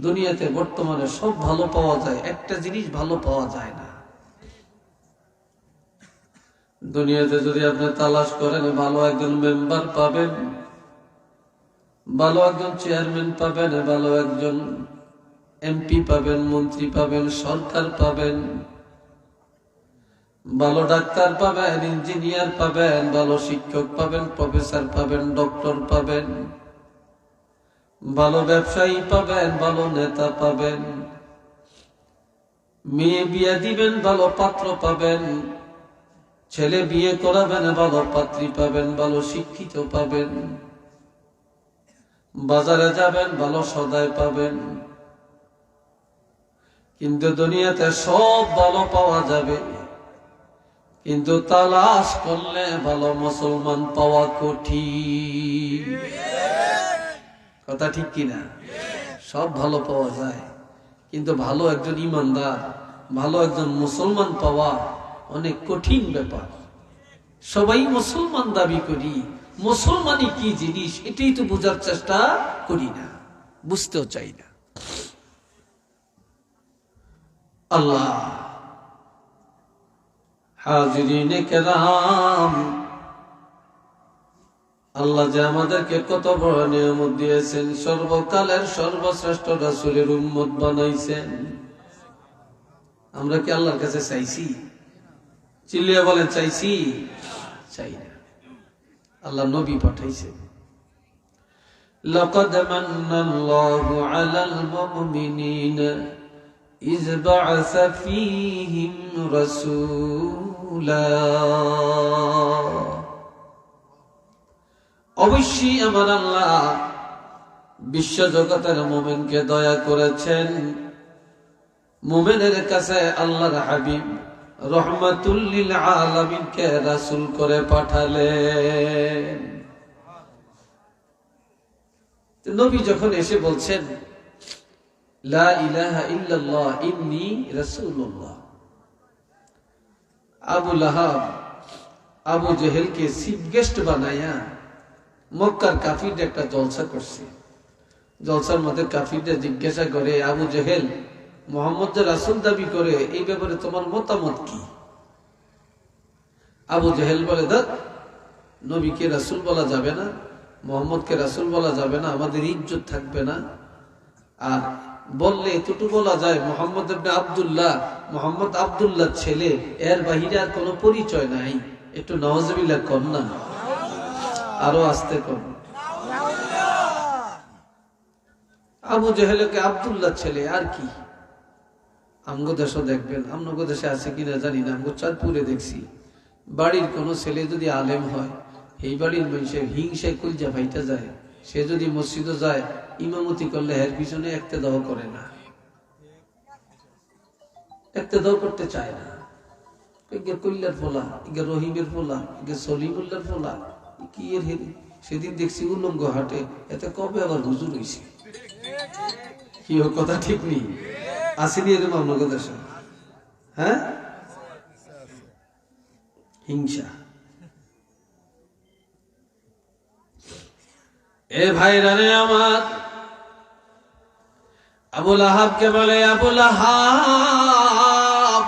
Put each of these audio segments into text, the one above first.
দুনিয়াতে বর্তমানে সব ভালো পাওয়া যায়, একটা জিনিস ভালো পাওয়া যায় না। দুনিয়াতে যদি আপনি তালাশ করেন, ভালো একজন মেম্বার পাবেন, ভালো একজন চেয়ারম্যান পাবেন, ভালো একজন এমপি পাবেন, মন্ত্রী পাবেন, সরকার পাবেন, ভালো ডাক্তার পাবেন, ইঞ্জিনিয়ার পাবেন, ভালো শিক্ষক পাবেন, প্রফেসর পাবেন, ডক্টর পাবেন, ভালো ব্যবসায়ী পাবেন, ভালো নেতা পাবেন, মেয়ে বিয়ে দিবেন, ভালো পাত্র পাবেন, ছেলে বিয়ে করাবেন, ভালো পাত্রী পাবেন, ভালো শিক্ষিত পাবেন, বাজারে যাবেন, ভালো সদাই পাবেন। কিন্তু দুনিয়াতে সব ভালো পাওয়া যাবে, কিন্তু তালাশ করলে ভালো মুসলমান পাওয়া কঠিন। কথা ঠিক কিনা? সব ভালো পাওয়া যায়, কিন্তু ভালো একজন ইমানদার, ভালো একজন মুসলমান পাওয়া অনেক কঠিন ব্যাপার। সবাই মুসলমান দাবি করি, মুসলমানই কি জিনিস এটাই তো বোঝার চেষ্টা করি না, বুঝতেও চাই না। আল্লাহ, হাজিরিনে কেরাম, আল্লাহ যে আমাদেরকে কত বড় নিয়ামত দিয়েছেন, সর্বকালের সর্বশ্রেষ্ঠ রাসূলের উম্মত বানাইছেন। আমরা কি আল্লাহর কাছে চাইছি? চিল্লিয়ে বলেন চাইছি? চাই না। আল্লাহ নবী পাঠাইছে। লাকাদ মান্নাল্লাহু আলাল মুমিনিনা ইয বা'আসা ফীহিম রাসূলা। অবশ্যই আমার আল্লাহ বিশ্ব জগতের মুমিনকে দয়া করেছেন। মুমিনের কাছে আল্লাহর হাবিব রহমাতুল লিল আলামিনকে রাসূল করে পাঠালেন। নবী যখন এসে বলছেন লা ইলাহা ইল্লাল্লাহ ইন্নী রাসূলুল্লাহ, আবু লাহাব আবু জেহেলকে চিফ গেস্ট বানায়া মক্কার কাফিরদের একটা জলসা করছে। জলসার মধ্যে কাফিরদের জিজ্ঞাসা করে, আবু জেহেল মুহাম্মদ যে রাসূল দাবি করে, এই ব্যাপারে তোমার মতামত কি? আবু জেহেল বলে, দেখ, নবীকে রাসূল বলা যাবে না, মুহাম্মদকে রাসূল বলা যাবে না, আমাদের ইজ্জত থাকবে না। আর বললে এতটুকু বলা যায় মুহাম্মদ ইবনে আব্দুল্লাহ, মুহাম্মদ আব্দুল্লাহ ছেলে, এর বাহিরে আর কোনো পরিচয় নাই। একটু নাউজুবিল্লাহ কর না, আরো আস্তে কর। আবু জেহেলকে আব্দুল্লাহ ছেলে, আর কি? আমগো দেশও দেখবেন, আমগো দেশে আছে কিনা জানি না, আমগো চাঁদপুরে দেখছি, বাড়ির কোনো ছেলে যদি আলেম হয়, এই বাড়ির মানুষের হিংসায় কলজা ভাইটা যায়। সে যদি মসজিদে যায়, ইমামতি করলে এর পিছনে একটা দাও করে না, একটা দাও করতে চায় না। কল্যার ফোলা, রহিমের ফোলা, সলিমুল্লার ফোলা, কি এর হেরি। সেদিন দেখছি উলঙ্গ হাটে, এতে কবে আবার হুজুর হইছে। কি কথা ঠিক নেই? আসেনি এরকম আপনাদের দেশে? হ্যাঁ, হিংসা। এ ভাইরা রে আমার, আবু লাহাবকে বলে, আবু লাহাব,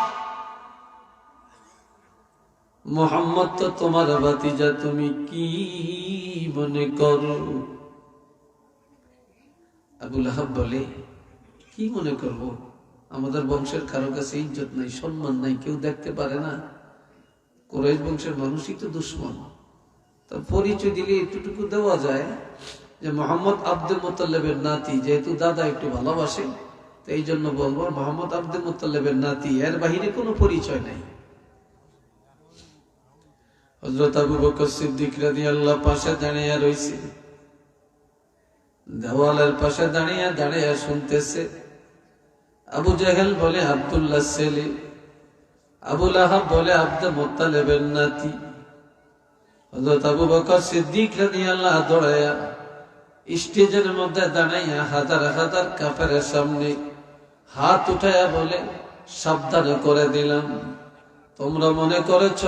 মুহাম্মদ তো তোমার ভাতিজা, তুমি কি মনে করো? আবু লাহাব বলে, কি মনে করব, আমাদের বংশের কারো কাছে ইজ্জত নাই, সম্মান নাই, কেউ দেখতে পারে না। কুরাইশ বংশের মানুষই তো দুশ্মন। তা পরিচয় দিলে এতটুকু দেওয়া যায় যে মুহাম্মদ আব্দুল মুত্তালিবের নাতি, যেহেতু দাদা একটু ভালোবাসে, তো এই জন্য বলবো মুহাম্মদ আব্দুল মুত্তালিবের নাতি, এর বাহিরে কোনো পরিচয় নাই। হযরত আবু বকর সিদ্দিক রাদিয়াল্লাহু পাশে দাঁড়িয়ে রইছে, দেওয়ালের পাশে দাঁড়িয়ে দাঁড়িয়ে শুনতেছে। আবু জেহেল বলে আব্দুল্লাহ ছেলে, আবু লাহাব বলে আব্দুল মুত্তালিবের নাতি। হযরত আবু বকর সিদ্দিক রাদিয়াল্লাহু দৌড়ায়া স্টেজের মধ্যে দাঁড়াইয়া হাজার হাজার কাফেরের সামনে হাত উঠায়া বলে, সাবধান করে দিলাম, তোমরা মনে করেছ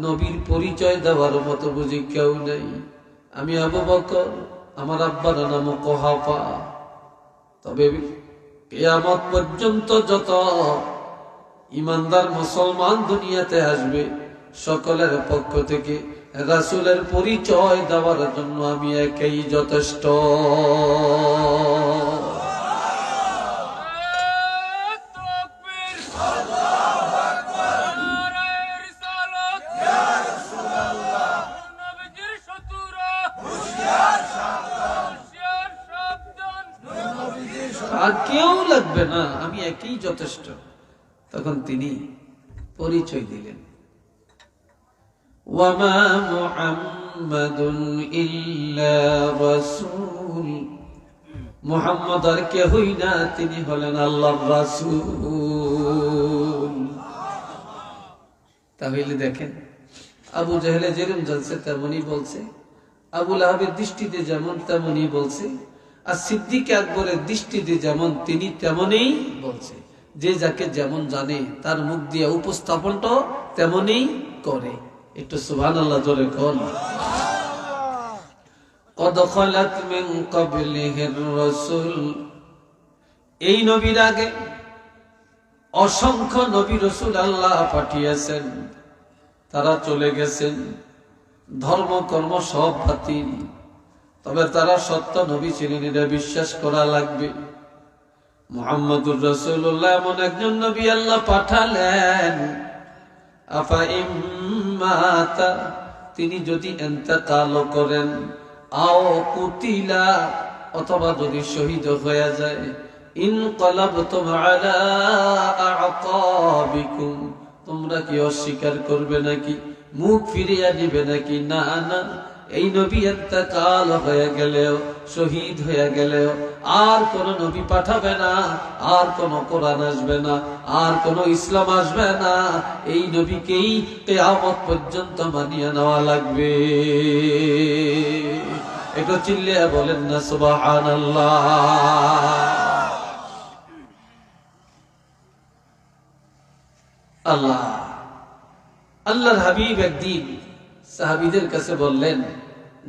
নবীর পরিচয় দেওয়ার মতো বুঝি কেউ নেই। আমি আবু বকর, আমার আব্বার নাম কুহাফা, তবে কিয়ামত পর্যন্ত যত ইমানদার মুসলমান দুনিয়াতে আসবে সকলের পক্ষ থেকে রাসূলের পরিচয় দেওয়ার জন্য আমি একাই যথেষ্ট। আর কেউ লাগবে না, আমি একই যথেষ্ট। তখন তিনি পরিচয় দিলেন, ওয়ামা মুহাম্মাদুন ইল্লা রাসূল, মুহাম্মদ আর কেউই না, তিনি হলেন আল্লাহর রাসূল। তাহলে দেখেন, আবু জেহেলে যেরকম জানছে তেমনই বলছে, আবু লাহাবের দৃষ্টিতে যেমন তেমনই বলছে, আর সিদ্দিক আকবরের দৃষ্টিতে যেমন তিনি তেমনই বলছে। যে যাকে যেমন জানে তার মুখ দিয়ে উপস্থাপনটা তেমনই করে। একটু সুবহানাল্লাহ জোরে কোন। قد خلت من قبله الرسل, এই নবীর আগে অসংখ্য নবী রাসূল আল্লাহ পাঠিয়েছেন, তারা চলে গেছেন, ধর্ম কর্ম সব বাতিল, তবে তারা সত্য নবী ছিলেন এটা বিশ্বাস করা লাগবে। মুহাম্মদুর রাসূলুল্লাহ এমন একজন নবী আল্লাহ পাঠালেন, আফা ইম্মাতা, তিনি যদি ইন্তেকাল করেন, আও কুতিলা, অথবা যদি শহীদ হয়ে যায়, ইনকালাবতুম আলা আ'কাবিকুম, তোমরা কি অস্বীকার করবে নাকি, মুখ ফিরিয়ে দিবে নাকি? না না, এই নবী ইন্তেকাল হয়ে গেলেও, শহীদ হয়ে গেলেও আর কোন নবী পাঠাবে না, আর কোন কোরআন আসবে না, আর কোন ইসলাম আসবে না, এই নবীকেই কিয়ামত পর্যন্ত মানিয়ে নেওয়া লাগবে। একটু চিল্লিয়ে বলেন না সুবহানাল্লাহ। আল্লাহ আল্লাহর হাবিব একদিন সাহাবীদের কাছে বললেন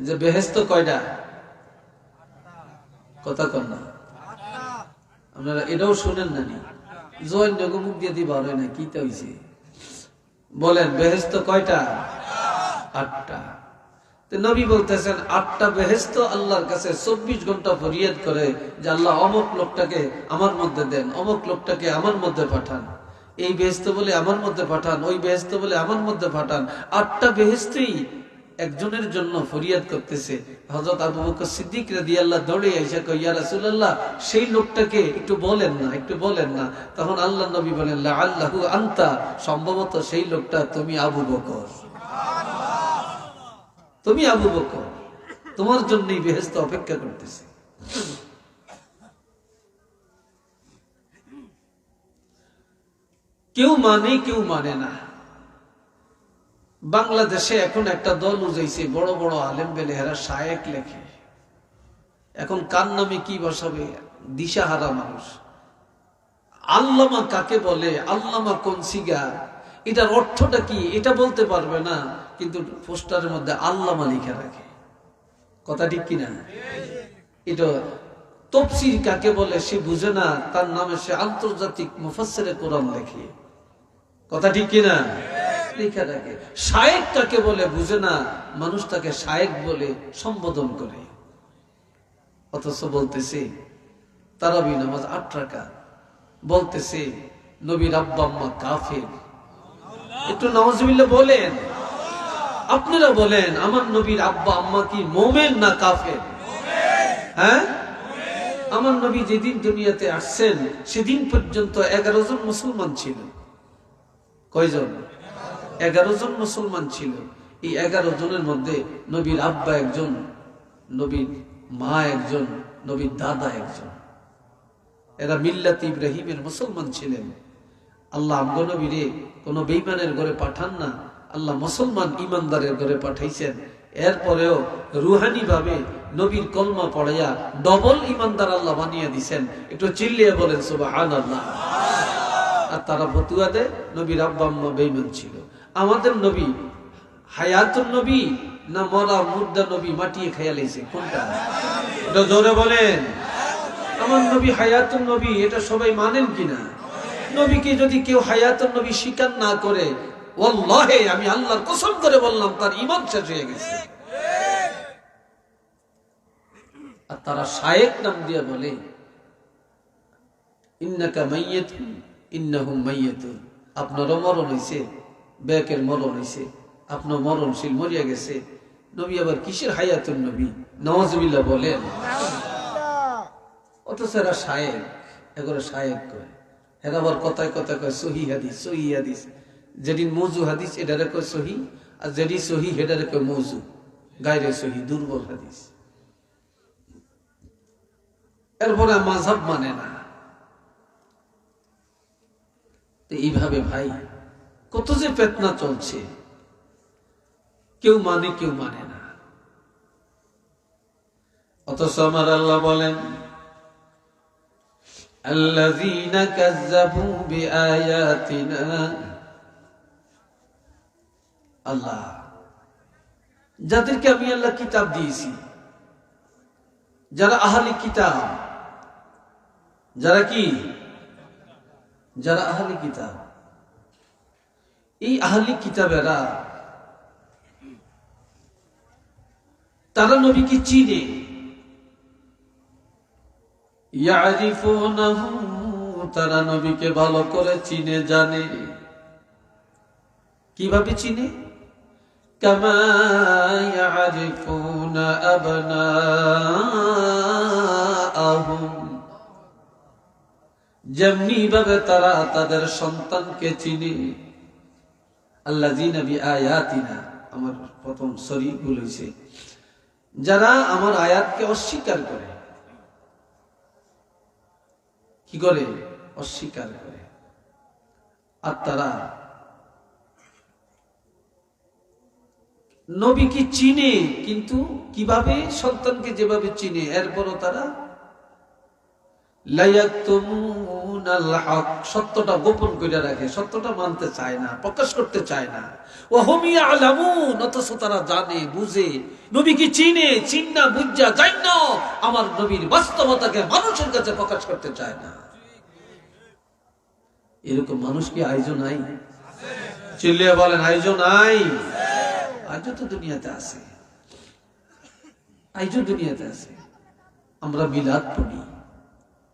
যে বেহেশত কয়টা? কথা কন না, আপনারা এটাও শুনেন না নি, জয়েন মুখ দিয়ে দিবা হয় না, কি হইছে বলেন, বেহেশত কয়টা? 8টা। নবী বলতেছেন 8টা বেহেশত আল্লাহর কাছে 24 ঘন্টা ফরিয়াদ করে যে আল্লাহ অমুক লোকটাকে আমার মধ্যে দেন, অমুক লোকটাকে আমার মধ্যে পাঠান, এই বেহেশত বলে আমার মধ্যে পাঠান, ওই বেহেশত বলে আমার মধ্যে পাঠান। 8টা বেহেশতই একজনের জন্য ফরিয়াদ করতেছে। হযরত আবু বকর সিদ্দিক রাদিয়াল্লাহু দৌড়ে এসে কয়, ইয়া রাসূলুল্লাহ, সেই লোকটাকে একটু বলেন না, একটু বলেন না। তখন আল্লাহর নবী বলেন, লাআল্লাহু আনতা, সম্ভবত সেই লোকটা তুমি আবু বকর, তুমি আবু বকর, তোমার জন্যই বেহেশত অপেক্ষা করতেছে। কেউ মানে কেউ মানে না। বাংলাদেশে এখন একটা দল উজাইছে, বড় বড় আলেম বেলে, এরা শায়েক লেখে। এখন কার নামে কি বসাবে, দিশাহারা মানুষ। আল্লামা কাকে বলে, আল্লামা কোন সিগা, এটার অর্থটা কি এটা বলতে পারবে না, কিন্তু পোস্টারের মধ্যে আল্লামা লিখে রাখে। কথা ঠিক কিনা? এটা তাফসীর কাকে বলে সে বুঝে না, তার নামে সে আন্তর্জাতিক মুফাসসিরে কোরআন লেখে। কথা ঠিক কিনা? লিখে রাখে। শায়েক কাকে বলে বুঝে না, মানুষ তাকে শায়েক বলে সম্বোধন করে। অথচ বলতেছে তারাবি নামাজ 8 রাকাত, বলতেছে নবীর আব্বা আম্মা কাফের। একটু নাউজুবিল্লাহ বলেন। আপনারা বলেন, আমার নবীর আব্বা আম্মা কি মুমিন না কাফের? হ্যাঁ, আমার নবী যেদিন দুনিয়াতে আসছেন সেদিন পর্যন্ত 11 জন মুসলমান ছিল। কয়জন? 11 জন মুসলমান ছিল। এই 11 জনের মধ্যে নবীর আব্বা একজন, নবীর মা একজন, নবীর দাদা একজন। এরা মিল্লাত ইব্রাহিমের মুসলমান ছিলেন। আল্লাহ আমগো নবীরে কোন বেঈমানের ঘরে পাঠান না, আল্লাহ মুসলমান ইমানদারের ঘরে পাঠাইছেন। এরপরেও রুহানি ভাবে নবীর কলমা পড়াইয়া ডবল ইমানদার আল্লাহ বানিয়ে দিছেন। একটু চিল্লিয়ে বলেন সুবহানাল্লাহ। আর তারা ফতুয়া দেয় নবীর আব্বা আম্মা বেঈমান ছিল। আমাদের নবী হায়াতুন নবী না মরা মুর্দা নবী মাটিয়ে খেয়ালাইছে? কোনটা? এটা জোরে বলেন। আমার নবী হায়াতুন নবী, এটা সবাই মানেন কিনা? নবীকে যদি কেউ হায়াতুন নবী স্বীকার না করে, ওয়াল্লাহি আমি আল্লাহর কসম করে বললাম তার ঈমান শেষ হয়ে গেছে। আর তারা শায়েখ নাম দিয়ে বলে ইন্নাকা মাইয়াতুন ইন্নাহুম মাইয়াতুন, আপনারও মরণ হইছে, বেকের মরণ হইছে, আপনার মরণশীল, মরিয়া গেছে। নবী আবার কিসের হায়াতুন নবী? নাউজুবিল্লাহ বলেন। অথচ এরা শায়েখ, এগুলো শায়েখ কয়। এরা আবার কথায় কথায় কয় সহি হাদিস, সহি হাদিস। যেদিন মৌজু হাদিস এটারে কয় সহি, আর যেদিন সহি হেটারে কয় মৌজু, গায়রে সহি, দুর্বল হাদিস। এরপরে মাযহাব মানে না। তো এইভাবে ভাই কত যে ফিতনা চলছে, কেউ মানে কেউ মানে না। অথচ আমার আল্লাহ বলেন আল্লাযীনা কাযযাবু বিআয়াতিনা, আল্লাহ যাদেরকে আমি আল্লাহ কিতাব দিয়েছি, যারা আহলি কিতাব, যারা কি, যারা আহলি কিতাব, এই আহলি কিতাবেরা তারা নবীকে চিনে। ইয়ারিফুনাহু, তারা নবীকে ভালো করে চিনে, জানে। কিভাবে চিনে? কামা ইয়ারিফুনা আবনাআহুম, যেমনি ভাবে তারা তাদের সন্তানকে চিনে। আল্লাযীনা বিআয়াতিনা, আমার প্রথম সরি ভুল হইছে, যারা আমার আয়াতকে অস্বীকার করে। কি করে? অস্বীকার করে। আর তারা নবীকে চিনে, কিন্তু কিভাবে? সন্তানকে যেভাবে চিনে, এরপরও তারা লা ইয়াকতুমুনাল হক, সত্যটা গোপন করে রাখে, সত্যটা মানতে চায় না, প্রকাশ করতে চায় না। ওয়া হুম ইয়ালামুন, অথচ তারা জানে, বুঝে, নবীকে চিনে, চিন্না বুঝা যায় না, আমার নবীর বাস্তবতাকে মানুষের কাছে প্রকাশ করতে চায় না। এরকম মানুষ কি আইজো নাই? চিল্লিয়ে বলেন আইজো নাই? আইজো তো দুনিয়াতে আছে, আইজো দুনিয়াতে আছে। আমরা মিলাদ পড়ি,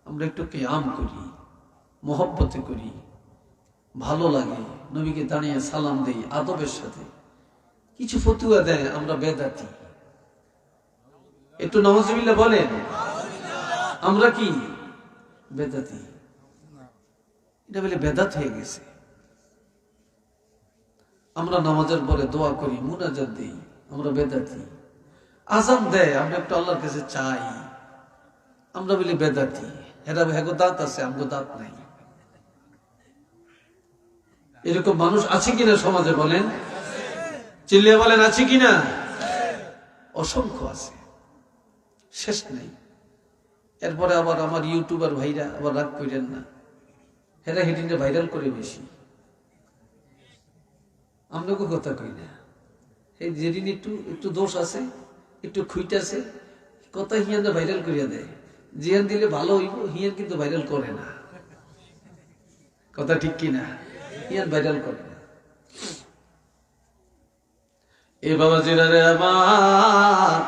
আমরা একটু কিয়াম করি, মহব্বতে করি, ভালো লাগে, নবীকে দাঁড়িয়ে সালাম দেই আদবের সাথে, কিছু ফতুয়া দেয়, আমরা বেদাতি। একটু নাউজুবিল্লাহ বলেন। আমরা কি বেদাতি? এটা বলে বেদাত হয়ে গেছে। আমরা নামাজের পরে দোয়া করি, মুনাজাত দেই, আমরা বেদাতি। আযান দেয়, আমরা একটু আল্লাহর কাছে চাই, আমরা বলি বেদাতি। এরা হেগো দাঁত আছে, আমগো দাঁত নাই। এরকম মানুষ আছে কিনা সমাজে বলেন? চিল্লিয়ে বলেন আছে কিনা? অসংখ্য আছে, শেষ নেই। এরপরে আবার আমার ইউটিউবার ভাইরা আবার রাগ করেন না, হেরা হেডিনে ভাইরাল করে বেশি, আপনাকে কথা কই না। এই যেদিন একটু একটু দোষ আছে, একটু খুইট আছে, কথা হিয়ানটা ভাইরাল করিয়া দেয়। জিয়ান দিলে ভালো হইব, হিয়ান কিন্তু ভাইরাল করে না। কথা ঠিক কিনা? হিয়ান ভাইরাল করে না। এ বাবা জিরারে আমার,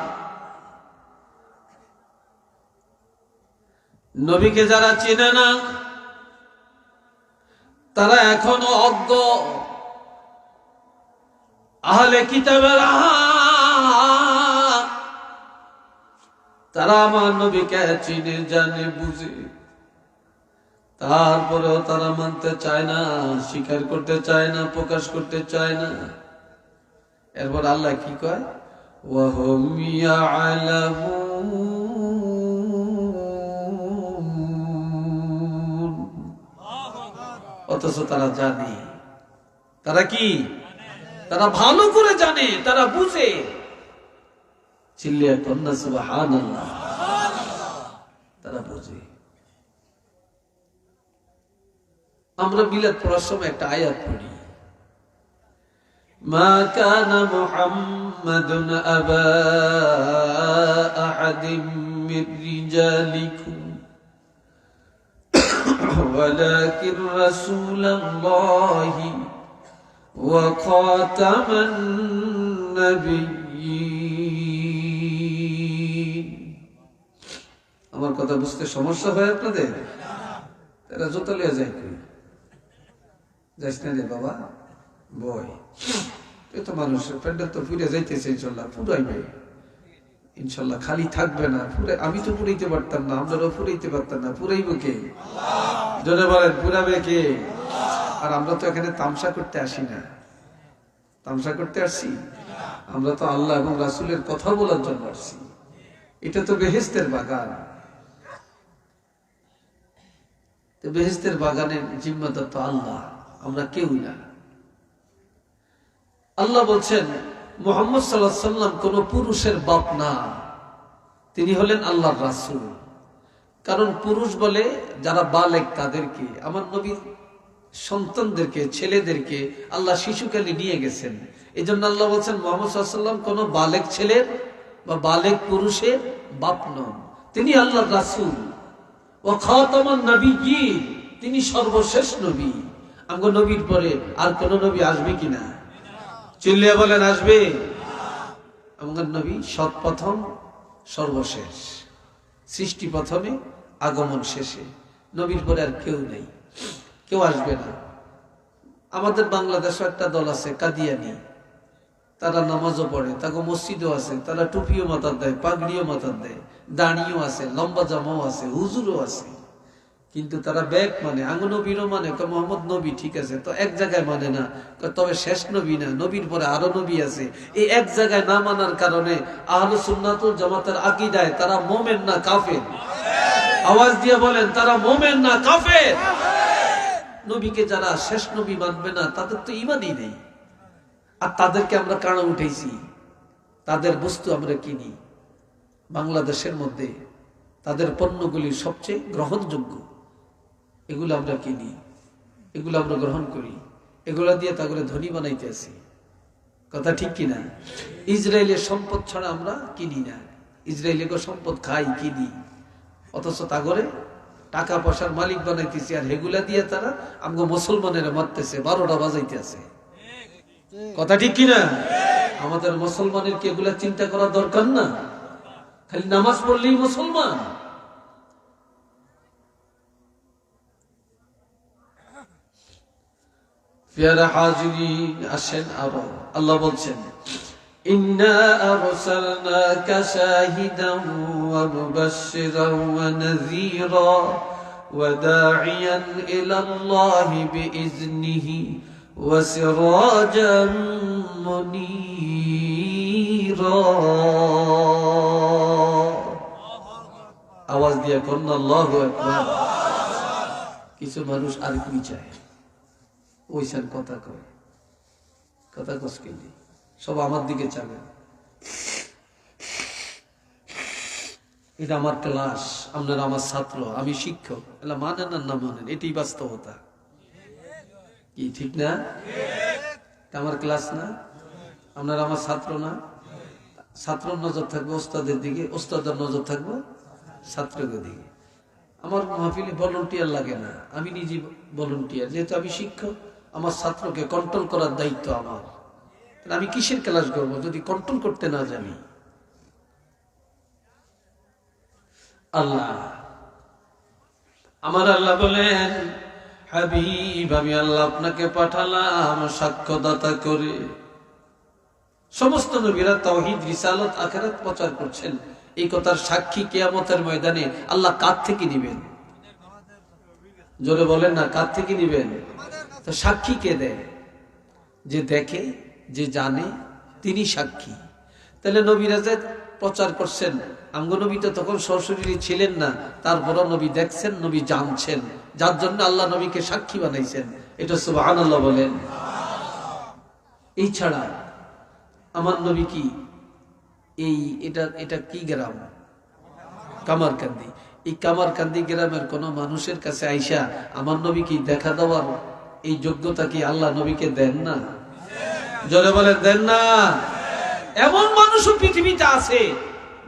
নবীকে যারা চেনে না তারা এখনো অজ্ঞ। আহলে কিতাবেরা তারা আমার নবীকে চিনে, জানে, বুঝে, তারপরেও তারা মানতে চায় না, স্বীকার করতে চায় না, প্রকাশ করতে চায় না। এরপর আল্লাহ কি কয়? ওয়াহুম ইয়ালামুন, অথচ তারা জানে। তারা কি? তারা ভালো করে জানে, তারা বুঝে। চিল্লিয়ে কন্যা সুবহানাল্লাহ। তারা বুঝে। আমরা মিলাদ পড়ার সময় একটা আয়াত পড়ি, মা কানা মুহাম্মাদুন আবা আহাদিম মির রিজালিকুম ولكن رسول الله وخاتم النبيين আমার কথা বুঝতে সমস্যা হয় আপনাদের? তারা জোতা লিয়ে যায় কই? যাইস না রে বাবা, বই এই তো মানুষের প্যান্ডেল তো পুড়ে যাইতেছে, ইনশাল্লাহ পুরাইবে, ইনশাল্লাহ খালি থাকবে না। পুরে আমি তো পুরাইতে পারতাম না, আমরাও পুরাইতে পারতাম না, পুরাইব কে? জোরে বলেন, পুরাবে কে? আর আমরা তো এখানে তামসা করতে আসি না, তামসা করতে আসছি? আমরা তো আল্লাহ এবং রাসূলের কথা বলার জন্য আসছি। এটা তো বেহেশতের বাগান, তো বেহেশতের বাগানের জিম্মাদার তো আল্লাহ, আমরা কেউই না। আল্লাহ বলছেন মুহাম্মদ সাল্লাল্লাহু আলাইহি ওয়াসাল্লাম কোন পুরুষের বাপ না, তিনি হলেন আল্লাহর রাসূল। কারণ পুরুষ বলে যারা বালেগ তাদেরকে, আমার নবীর সন্তানদেরকে, ছেলেদেরকে আল্লাহ শিশুকালে নিয়ে গেছেন। এই জন্য আল্লাহ বলছেন মুহাম্মদ সাল্লাল্লাহু আলাইহি ওয়াসাল্লাম কোন বালেগ ছেলের বা বালেগ পুরুষের বাপ নন, তিনি আল্লাহর রাসূল। ওয়া খাতামান নবিয়্যিন, তিনি সর্বশেষ নবী। আমগো নবীর পরে আর কোন নবী আসবে কিনা? চিল্লিয়ে বলেন, আসবে? আমাদের নবী সৎপ্রথম, সর্বশেষ, সৃষ্টি প্রথমে, আগমন শেষে। নবীর পরে আর কেউ নেই, কেউ আসবে না। আমাদের বাংলাদেশে একটা দল আছে কাদিয়ানি, তারা নামাজও পড়ে, তাকে মসজিদও আছে, তারা টুপিও মাথার দেয়, পাগড়িও মাথার দেয়, দাঁড়িয়েও আছে, লম্বা জামাও আছে, হুজুরও আছে, কিন্তু তারা ব্যাগ মানে, আঙ্গ নবীরও মানে, মোহাম্মদ নবী ঠিক আছে, তো এক জায়গায় মানে না, তবে শেষ নবী না, নবীর পরে আরো নবী আছে। এই এক জায়গায় না মানার কারণে আহলে সুন্নাতুল জামাতের আকীদায় তারা মুমিন না কাফের। আওয়াজ দিয়ে বলেন, তারা মুমিন না কাফের? নবীকে যারা শেষ নবী মানবে না তাদের তো ঈমানই নেই। আর তাদেরকে আমরা কানা উঠেছি, তাদের বস্তু আমরা কিনি। বাংলাদেশের মধ্যে তাদের পণ্যগুলি সবচেয়ে গ্রহণযোগ্য, এগুলো আমরা কিনি, এগুলো আমরা গ্রহণ করি, এগুলো দিয়ে তাগুলো ধনী বানাইতে আসি। কথা ঠিক কিনা? ইসরায়েলের সম্পদ ছাড়া আমরা কিনি না, ইসরায়েলের সম্পদ খাই, কিনি, অথচ তাগরে টাকা পয়সার মালিক বানাইতেছি, আর এগুলা দিয়ে তারা আমগো মুসলমানেরা মারতেছে, 12টা বাজাইতে আছে। কথা ঠিক কিনা? আমাদের মুসলমানের কি এগুলা চিন্তা করা দরকার না? খালি নামাজ পড়লেই মুসলমান? প্রিয় হাজিরিন, আসেন আরো আল্লাহ বলছেন ইন্না আরসালনাকা শাহিদান ওয়া মুবাশশিরান ওয়া নাযীরা ওয়া দাঈয়ান ইলাল্লাহি বিইজনিহি ওয়া সিরাজাম মুনীরা। আওয়াজ দিয়ে কোন আল্লাহু আকবার। কিছু মানুষ আর কি চায়, ওইসব কথা কয়, কথা কসকেলি সব আমার দিকে চাবে। এটা আমার ক্লাস, আপনারা আমার ছাত্র, আমি শিক্ষক, এলা মানেন আর না মানেন, এটাই বাস্তবতা। কি ঠিক না? আমার ক্লাস না, আপনারা আমার ছাত্র না? ছাত্রর নজর থাকবে ওস্তাদের দিকে, ওস্তাদের নজর থাকবে ছাত্রদের দিকে। আমার মাহফিলে ভলান্টিয়ার লাগে না, আমি নিজে ভলান্টিয়ার। যেহেতু আমি শিক্ষক, আমার ছাত্রকে কন্ট্রোল করার দায়িত্ব আমার। আমি কিসের ক্লাস করবো যদি কন্ট্রোল করতে না জানি? আল্লাহ, আমার আল্লাহ বলেন, হাবিব আমি আল্লাহ আপনাকে পাঠালাম সাক্ষ্যদাতা করে। সমস্ত নবীরা তাওহীদ, রিসালাত, আখিরাত প্রচার করছেন। এই কথার সাক্ষী কিয়ামতের ময়দানে আল্লাহ কার থেকে নিবেন? জোরে বলেন না, কার থেকে নিবেন? তো সাক্ষী কে দেয়? যে দেখে, যে জানে, তিনি সাক্ষী। তাহলে নবীরা যে প্রচার করছেন, আমগো নবী তো তখন সশরীরী ছিলেন না, তারপরও নবী দেখছেন, নবী জানছেন, যার জন্য আল্লাহ নবীকে সাক্ষী বানাইছেন। এটা সুবহানাল্লাহ বলেন। এই ছাড়া আমার নবী কি এটা কি গ্রাম? কামারকান্দি। এই কামারকান্দি গ্রামের কোন মানুষের কাছে আইসা আমার নবী কি দেখা দেওয়ার এই যোগ্যতা কি আল্লাহ নবীকে দেন না? জোরে বলেন, দেন না? এমন মানুষও পৃথিবীতে আছে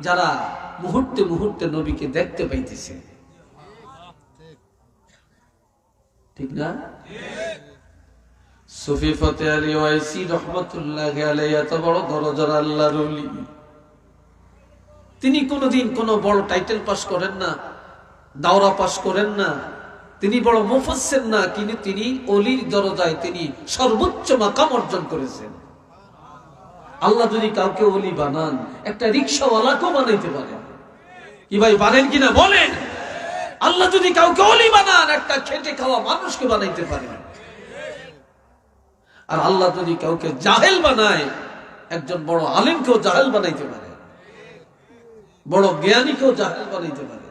যারা মুহূর্তে মুহূর্তে নবীকে দেখতে পাইতেছে। ঠিক না? সুফি ফতে আলী ওয়াইসি রহমতুল্লাহ আলাইহি এত বড় দরজার আল্লাহর ওলি, তিনি কোনোদিন কোনো বড় টাইটেল পাস করেন না, দাওরা পাস করেন না, তিনি বড় মুফাসসির না, কিন্তু তিনি ওলির দরজায় তিনি সর্বোচ্চ মাকাম অর্জন করেছেন। আল্লাহ যদি কাউকে ওলি বানান, একটা রিকশাওয়ালাকেও বানাইতে পারেন। কি ভাই পারেন কিনা বলেন? আল্লাহ যদি কাউকে ওলি বানান, একটা খেটে খাওয়া মানুষকে বানাইতে পারেন। আর আল্লাহ যদি কাউকে জাহেল বানায়, একজন বড় আলেমকেও জাহেল বানাইতে পারে, বড় জ্ঞানীকেও জাহেল বানাইতে পারে।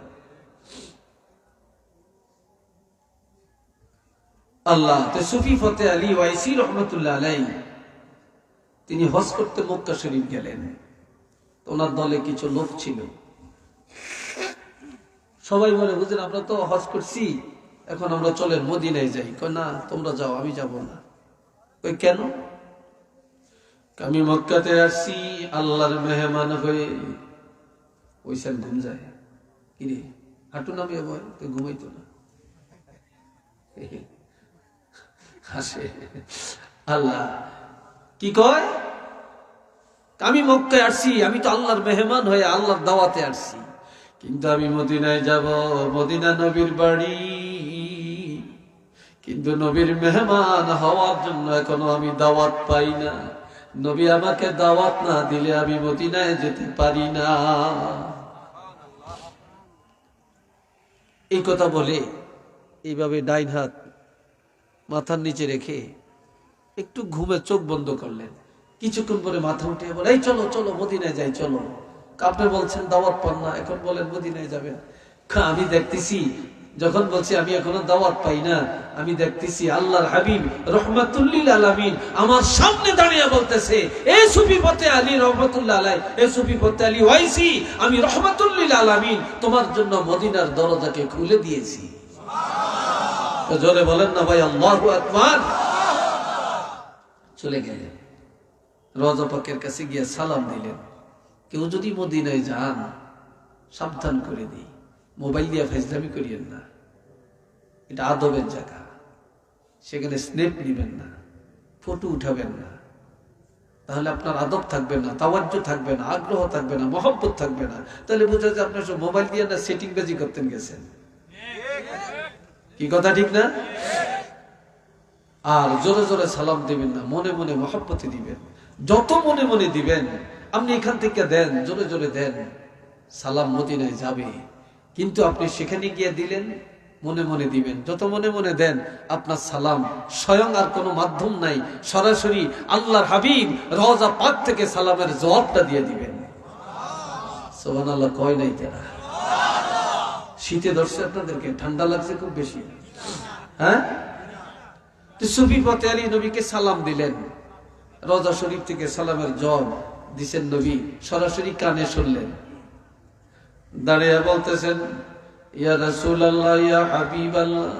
আল্লাহ সুফি ফতে আলী ওয়াইসি রহমতুল্লাহ আলাইহি তিনি হজ করতে মক্কা শরীফ গেলেন। ওনার দলে কিছু লোক ছিল, সবাই বলে হুজুর আমরা তো হজ করছি, এখন আমরা চলেন মদিনায় যাই। কয় না, তোমরা যাও, আমি যাব না। কই কেন? আমি মক্কাতে আসছি আল্লাহর মেহমান হয়ে। ওইসব ঘুম যায়, কিরে হাঁটু নামিয়ে বয়, তো ঘুমাইতো না। হাসে। আল্লাহ কি কয়? আমি মক্কায় আসছি, আমি তো আল্লাহর মেহমান হয়ে আল্লাহর দাওয়াতে আসছি, কিন্তু আমি মদিনায় যাব, মদিনা নবীর বাড়ি, কিন্তু নবীর মেহমান হওয়ার জন্য এখনো আমি দাওয়াত পাই না। নবী আমাকে দাওয়াত না দিলে আমি মদিনায় যেতে পারি না। এই কথা বলে এইভাবে ডাইন হাত মাথার নিচে রেখে একটু ঘুমে চোখ বন্ধ করলেন। কিছুক্ষণ পরে মাথা উঠে বলে, এই চলো চলো মদিনায় যাই, চলো। আপনি বলছেন দাওয়াত পান না, এখন বলেন মদিনায় যাবেন। আমি দেখতেছি, যখন বলছি আমি এখনো দাওয়াত পাই না, আমি দেখতেছি আল্লাহর হাবিব রহমাতুল্লিল আলামিন আমার সামনে দাঁড়িয়ে বলতেছে, এ সুফি ফতে আলী রহমাতুল্লাহ আলাইহি, এ সুফি ফতে আলী ওয়াইসি, আমি রহমাতুল্লিল আলামিন তোমার জন্য মদিনার দরজাকে খুলে দিয়েছি। জোরে বলেন না ভাই, আল্লাহু আকবার। চলে গেলেন, রওজা পাকের কাছে গিয়ে সালাম দিলেন। কেউ যদি মদিনায় যান, সাবধান করে দিই, মোবাইল দিয়ে ফাইজলামি করিয়েন না, এটা আদবের জায়গা। সেখানে স্ন্যাপ নিবেন না, ফটো উঠাবেন না, তাহলে আপনার আদব থাকবে না, তাওয়াজ্জু থাকবে না, আগ্রহ থাকবে না, মহব্বত থাকবে না। তাহলে বোঝা যায় আপনার সব মোবাইল দিয়ে না সেটিং বাজি করতেন গেছেন। কি কথা ঠিক না? আর জোরে জোরে সালাম দিবেন না, মনে মনে মহব্বতে দিবেন। যত মনে মনে দিবেন, আপনি এখান থেকে দেন, জোরে জোরে দেন, সালাম মদিনায় যাবে। কিন্তু আপনি সেখানে গিয়ে দিলেন, মনে মনে দিবেন। যত মনে মনে দেন, আপনার সালাম স্বয়ং আর কোনো মাধ্যম নাই, সরাসরি আল্লাহর হাবিব রওজা পাক থেকে সালামের জবাবটা দিয়ে দিবেন। সুবহানাল্লাহ কয় নাই তারা? শীতে ধরছে আপনাদেরকে, ঠান্ডা লাগছে খুব বেশি, হ্যাঁ? সুফি ফতে আলী নবীকে সালাম দিলেন, রওজা শরীফ থেকে সালামের জবাব দিছেন নবী, সরাসরি কানে শুনলেন। দাঁড়িয়ে বলতেছেন, ইয়া রাসূলুল্লাহ, ইয়া হাবিবাল্লাহ,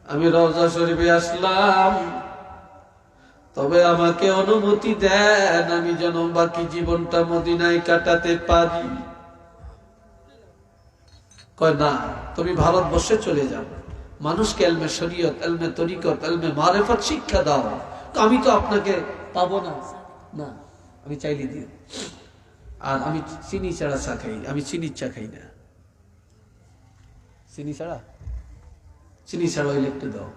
আমি রওজা শরীফে আসলাম, তবে আমাকে অনুমতি দেন আমি যেন বাকি জীবনটা মদিনায় কাটাতে পারি। কয় না, তুমি ভারতবর্ষে চলে যাও, মানুষকে এলমে শরীয়ত, এলমে তরিকত, এলমে মারেফত শিক্ষা দাও। তো আমি তো আপনাকে পাবো না, না আমি চাইলে দিই। আর আমি চিনি ছাড়া চা খাই, আমি চিনির চা খাই না। চিনি ছাড়া হইলে একটু দাও।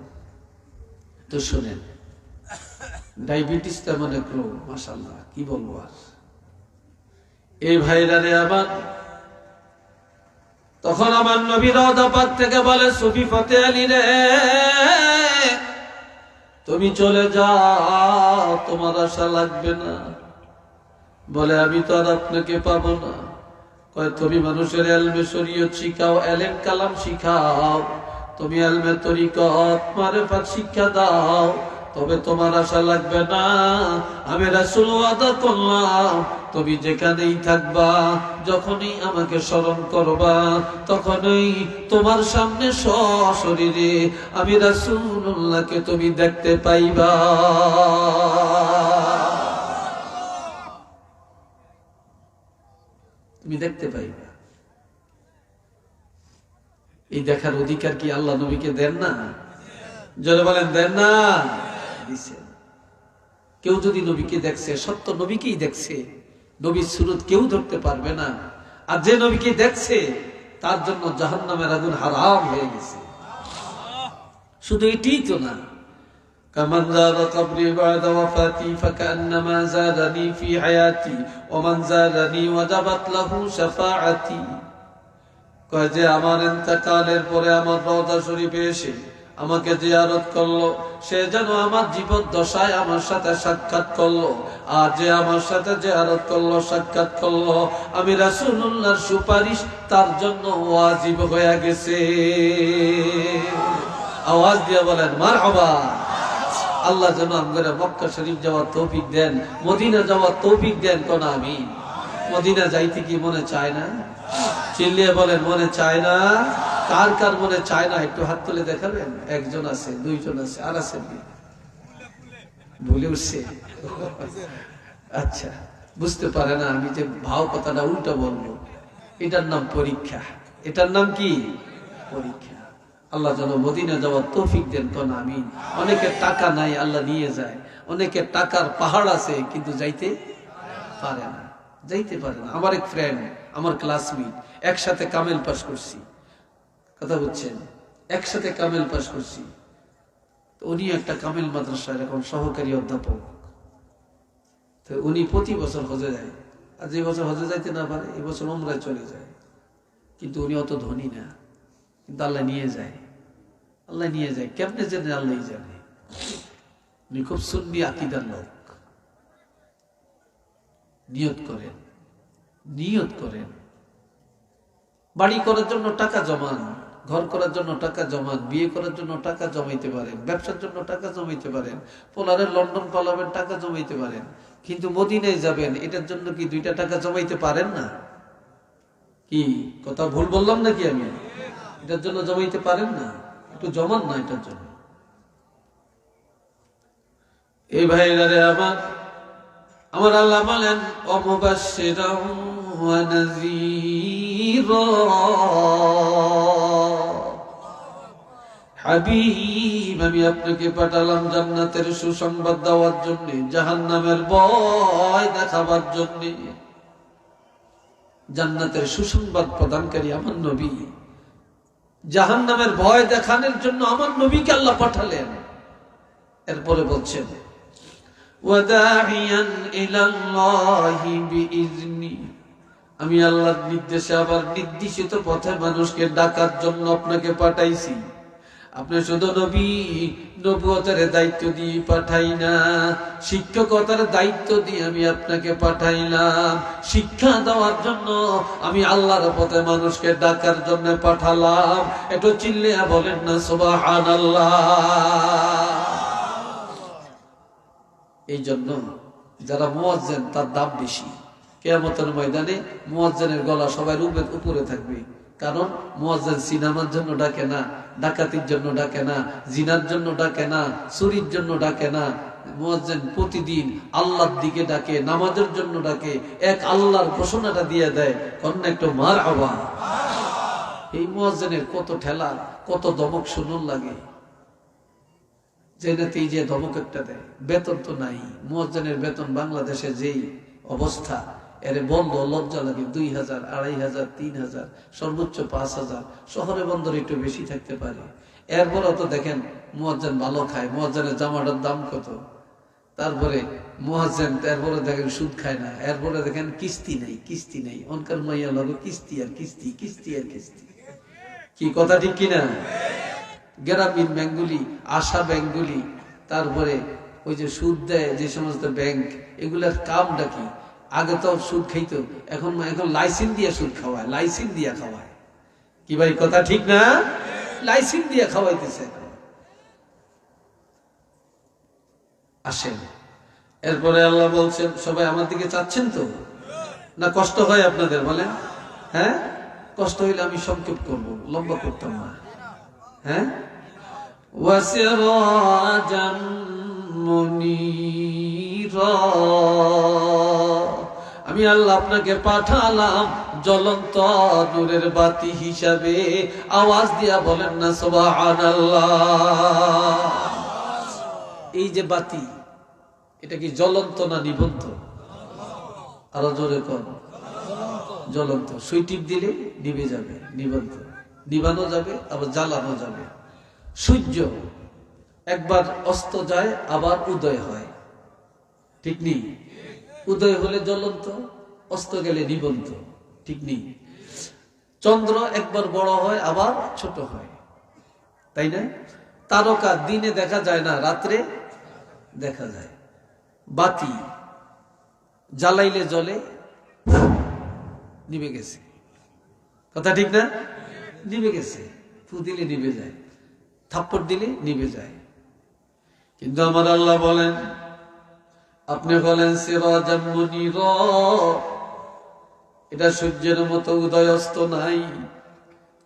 তো শোনেন, ডায়াবেটিস তেমন এক রোগ, মাশাআল্লাহ, কি বলবো আর। এই ভাইরা রে আমার, তখন আমার নবী রওজা পাক থেকে বলে, সুফি ফতে আলী রে, তুমি চলে যাও, তোমার আশা লাগবে না। বলে, আমি তো আর আপনাকে পাবো না। কয়, তুমি মানুষের এলমে শরীয়ত শিখাও, এলেম কালাম শিখাও, তুমি এলমে তরিকত মারেফাত শিক্ষা দাও, তবে তোমার আশা লাগবে না। আমি রাসূল ওয়াদা করলাম, তুমি যেখানেই থাকবা, যখনই আমাকে স্মরণ করবা, তখনই তোমার সামনে সশরীরে আমি রাসূলুল্লাহকে তুমি দেখতে পাইবা। তুমি দেখতে পাইবা। এই দেখার অধিকার কি আল্লাহ নবীকে দেন না? জোরে বলেন দেন না? দিছেন। কেউ যদি নবীকে দেখছে, সত্য নবীকেই দেখছে, নবীর সুরত কেউ ধরতে পারবে না। আর যে নবীকে দেখছে তার জন্য জাহান্নামের আগুন হারাম হয়ে গেছে। শুধু এটাই তো না, কামান যারা কবরি বাদা ওয়াফাতি ফাকান্নামা যারানি ফি হায়াতি ওয়া মান যারানি ওয়াজাবাত লাহু শাফাআতি। কয় যে আমার ইন্তেকালের পরে আমার রওজা শরীফে এসে আমাকে জিয়ারত করলো, সে যেন আমার জীবদ্দশায় আমার সাথে সাক্ষাৎ করলো। আর যে আমার সাথে জিয়ারত করলো, সাক্ষাৎ করলো, আমি রাসূলুল্লাহর সুপারিশ তার জন্য ওয়াজিব হয়ে গেছে। আওয়াজ দিয়ে বলেন মারহাবা। আল্লাহ যেন আমাদের মক্কা শরীফ যাওয়ার তৌফিক দেন, মদিনা যাওয়ার তৌফিক দেন। কোন আমিন। মদিনা যাইতে কি মনে চায় না? চিল্লিয়ে বলেন মনে চায় না? কার কার মনে চায় না একটু হাত তুলে দেখাবেন। একজন আছে, দুইজন আছে, আর আছে ভুলে উঠছে। আচ্ছা, বুঝতে পারে না আমি যে ভাও কথাটা উল্টা বলবো। এটার নাম পরীক্ষা। এটার নাম কি? পরীক্ষা। আল্লাহ যেন মদিনা যাওয়ার তৌফিক দেন। কোন আমিন। অনেকের টাকা নাই, আল্লাহ নিয়ে যায়। অনেকের টাকার পাহাড় আছে কিন্তু যাইতে পারে না, যাইতে পারে না। আমার এক ফ্রেন্ড, আমার ক্লাসমেট, একসাথে কামেল পাস করছি, কথা বুঝছেন, একসাথে কামেল পাস করছি। উনি একটা কামেল মাদ্রাসার এখন সহকারী অধ্যাপক। তো উনি প্রতি বছর হজে যায়। আর যে বছর হজে যাইতে না পারে এই বছর উমরায় চলে যায়। কিন্তু উনি অত ধনী না, কিন্তু আল্লাহ নিয়ে যায়। আল্লাহ নিয়ে যায় কেমনে জানে? আল্লাহ জানে। উনি খুব সুন্নি আকীদার লোক। নিয়ত করেন, নিয়ত করেন, বাড়ি করার জন্য টাকা জমান, ঘর করার জন্য টাকা জমান, বিয়ে করার জন্য টাকা জমাইতে পারেন, ব্যবসার জন্য টাকা জমাইতে পারেন, পোলারের লন্ডন পালাবেন, টাকা জমাইতে পারেন। কিন্তু মদিনায় যাবেন, এটার জন্য কি 2টা টাকা জমাইতে পারেন না? কি কথা ভুল বললাম নাকি আমি? এটার জন্য জমাইতে পারেন না? একটু জমান না এটার জন্য। এই ভাইরা রে আমার আল্লাহ বলেন অমুবাশশিরাও ওয়া নাযীরা। হাবিব, আমি আপনাকে পাঠালাম জান্নাতের সুসংবাদ দেওয়ার জন্য, জাহান্নামের ভয় দেখাবার জন্য। জান্নাতের সুসংবাদ প্রদানকারী আমার নবী, জাহান্নামের ভয় দেখানোর জন্য আমার নবীকে আল্লাহ পাঠালেন। এরপরে বলছেন ওয়াদাইয়ান ইলাল্লাহি বিইজনি, আমি আল্লাহর নির্দেশে আবার নির্দেশিত পথে মানুষকে ডাকার জন্য আপনাকে পাঠাইছি। আপনি শুধু নবী, নবুয়তের দায়িত্ব দিয়ে পাঠাই না, শিক্ষকতার দায়িত্ব দিয়ে আমি আপনাকে পাঠাইলাম। শিক্ষা দেওয়ার জন্য আমি আল্লাহর পথে মানুষকে ডাকার জন্য পাঠালাম। একটু চিল্লিয়া বলেন না সুবহানাল্লাহ। এই জন্য যারা মুয়াজ্জিন তার দাম বেশি। কিয়ামতের ময়দানে মুয়াজ্জিনের গলা সবার উপরে থাকবে। কারণ মুয়াজ্জিন সিনেমার জন্য ডাকে না, ডাকাতির জন্য ডাকে না, জিনার জন্য ডাকে না, চুরির জন্য ডাকে না। মুয়াজ্জিন প্রতিদিন আল্লাহর দিকে ডাকে, নামাজের জন্য ডাকে, এক আল্লাহর ঘোষণাটা দিয়ে দেয়। কন্যা একটু মারহাবা। এই মুয়াজ্জিনের কত ঠেলা, কত দমক শুনুন লাগে। যেটাতেই যে ধমক একটা দেয়, বেতন তো নাই। মুয়াজ্জিনের বেতন বাংলাদেশে যেই অবস্থা, এর বন্ধ লজ্জা লাগে। 2000, 2500, 3000, সর্বোচ্চ 5000। শহরে বন্দর একটু বেশি থাকতে পারে। এরপরও তো দেখেন মুয়াজ্জিন ভালো খায়। মুয়াজ্জিনের জামাটার দাম কত? তারপরে মুয়াজ্জিন এরপরে দেখেন সুদ খায় না। এরপরে দেখেন কিস্তি নেই, কিস্তি নেই। অনকার মাইয়া লাগে কিস্তি আর কিস্তি, কিস্তি আর কিস্তি। কি কথা ঠিক কিনা? গ্রামীণ ব্যাংকগুলি, আশা ব্যাংকগুলি, তারপরে ওই যে সুদ দেয় যে সমস্ত ব্যাংক, এগুলার কামটা কি? আগে তো সুদ খাইতো, এখন লাইসেন্স দিয়ে সুদ খাওয়ায়, লাইসেন্স দিয়ে খাওয়ায়। কি ভাই কথা ঠিক না? লাইসেন্স দিয়ে খাওয়াইতেছে। আসেন, এরপরে আল্লাহ বলছেন, সবাই আমার দিকে চাচ্ছেন তো না? কষ্ট হয় আপনাদের বলেন? হ্যাঁ, কষ্ট হইলে আমি সংক্ষেপ করব, লম্বা করতাম না। হ্যাঁ, ওয়াসিরাজাম মুনীরা, আমি আল্লাহ আপনাকে পাঠালাম জ্বলন্ত নূরের বাতি হিসাবে। আওয়াজ দিয়া বলেন না সুবহানাল্লাহ। এই যে বাতি, এটা কি জ্বলন্ত না নিবন্ত? আরো জোরে কর। জ্বলন্ত। সুই টিপ দিলে নিভে যাবে, নিবন্ত। নিবানো যাবে আবার জ্বালানো যাবে। সূর্য একবার অস্ত যায় আবার উদয় হয়, ঠিক নেই? উদয় হলে জ্বলন্ত, অস্ত গেলে নিবন্ত, ঠিক নেই? চন্দ্র একবার বড় হয় আবার ছোট হয়, তাই না? তারকা দিনে দেখা যায় না, রাত্রে দেখা যায়। বাতি জ্বালাইলে জ্বলে, নিভে গেছে, কথা ঠিক না? নিভে গেছে। ফু দিলে নিভে যায়, থাপ্পড় দিলে নিভে যায়। কিন্তু আমার আল্লাহ বলেন, আপনি বলেন সিরাজাম মুনীরা, এটা সূর্যের মতো উদয় অস্ত নাই,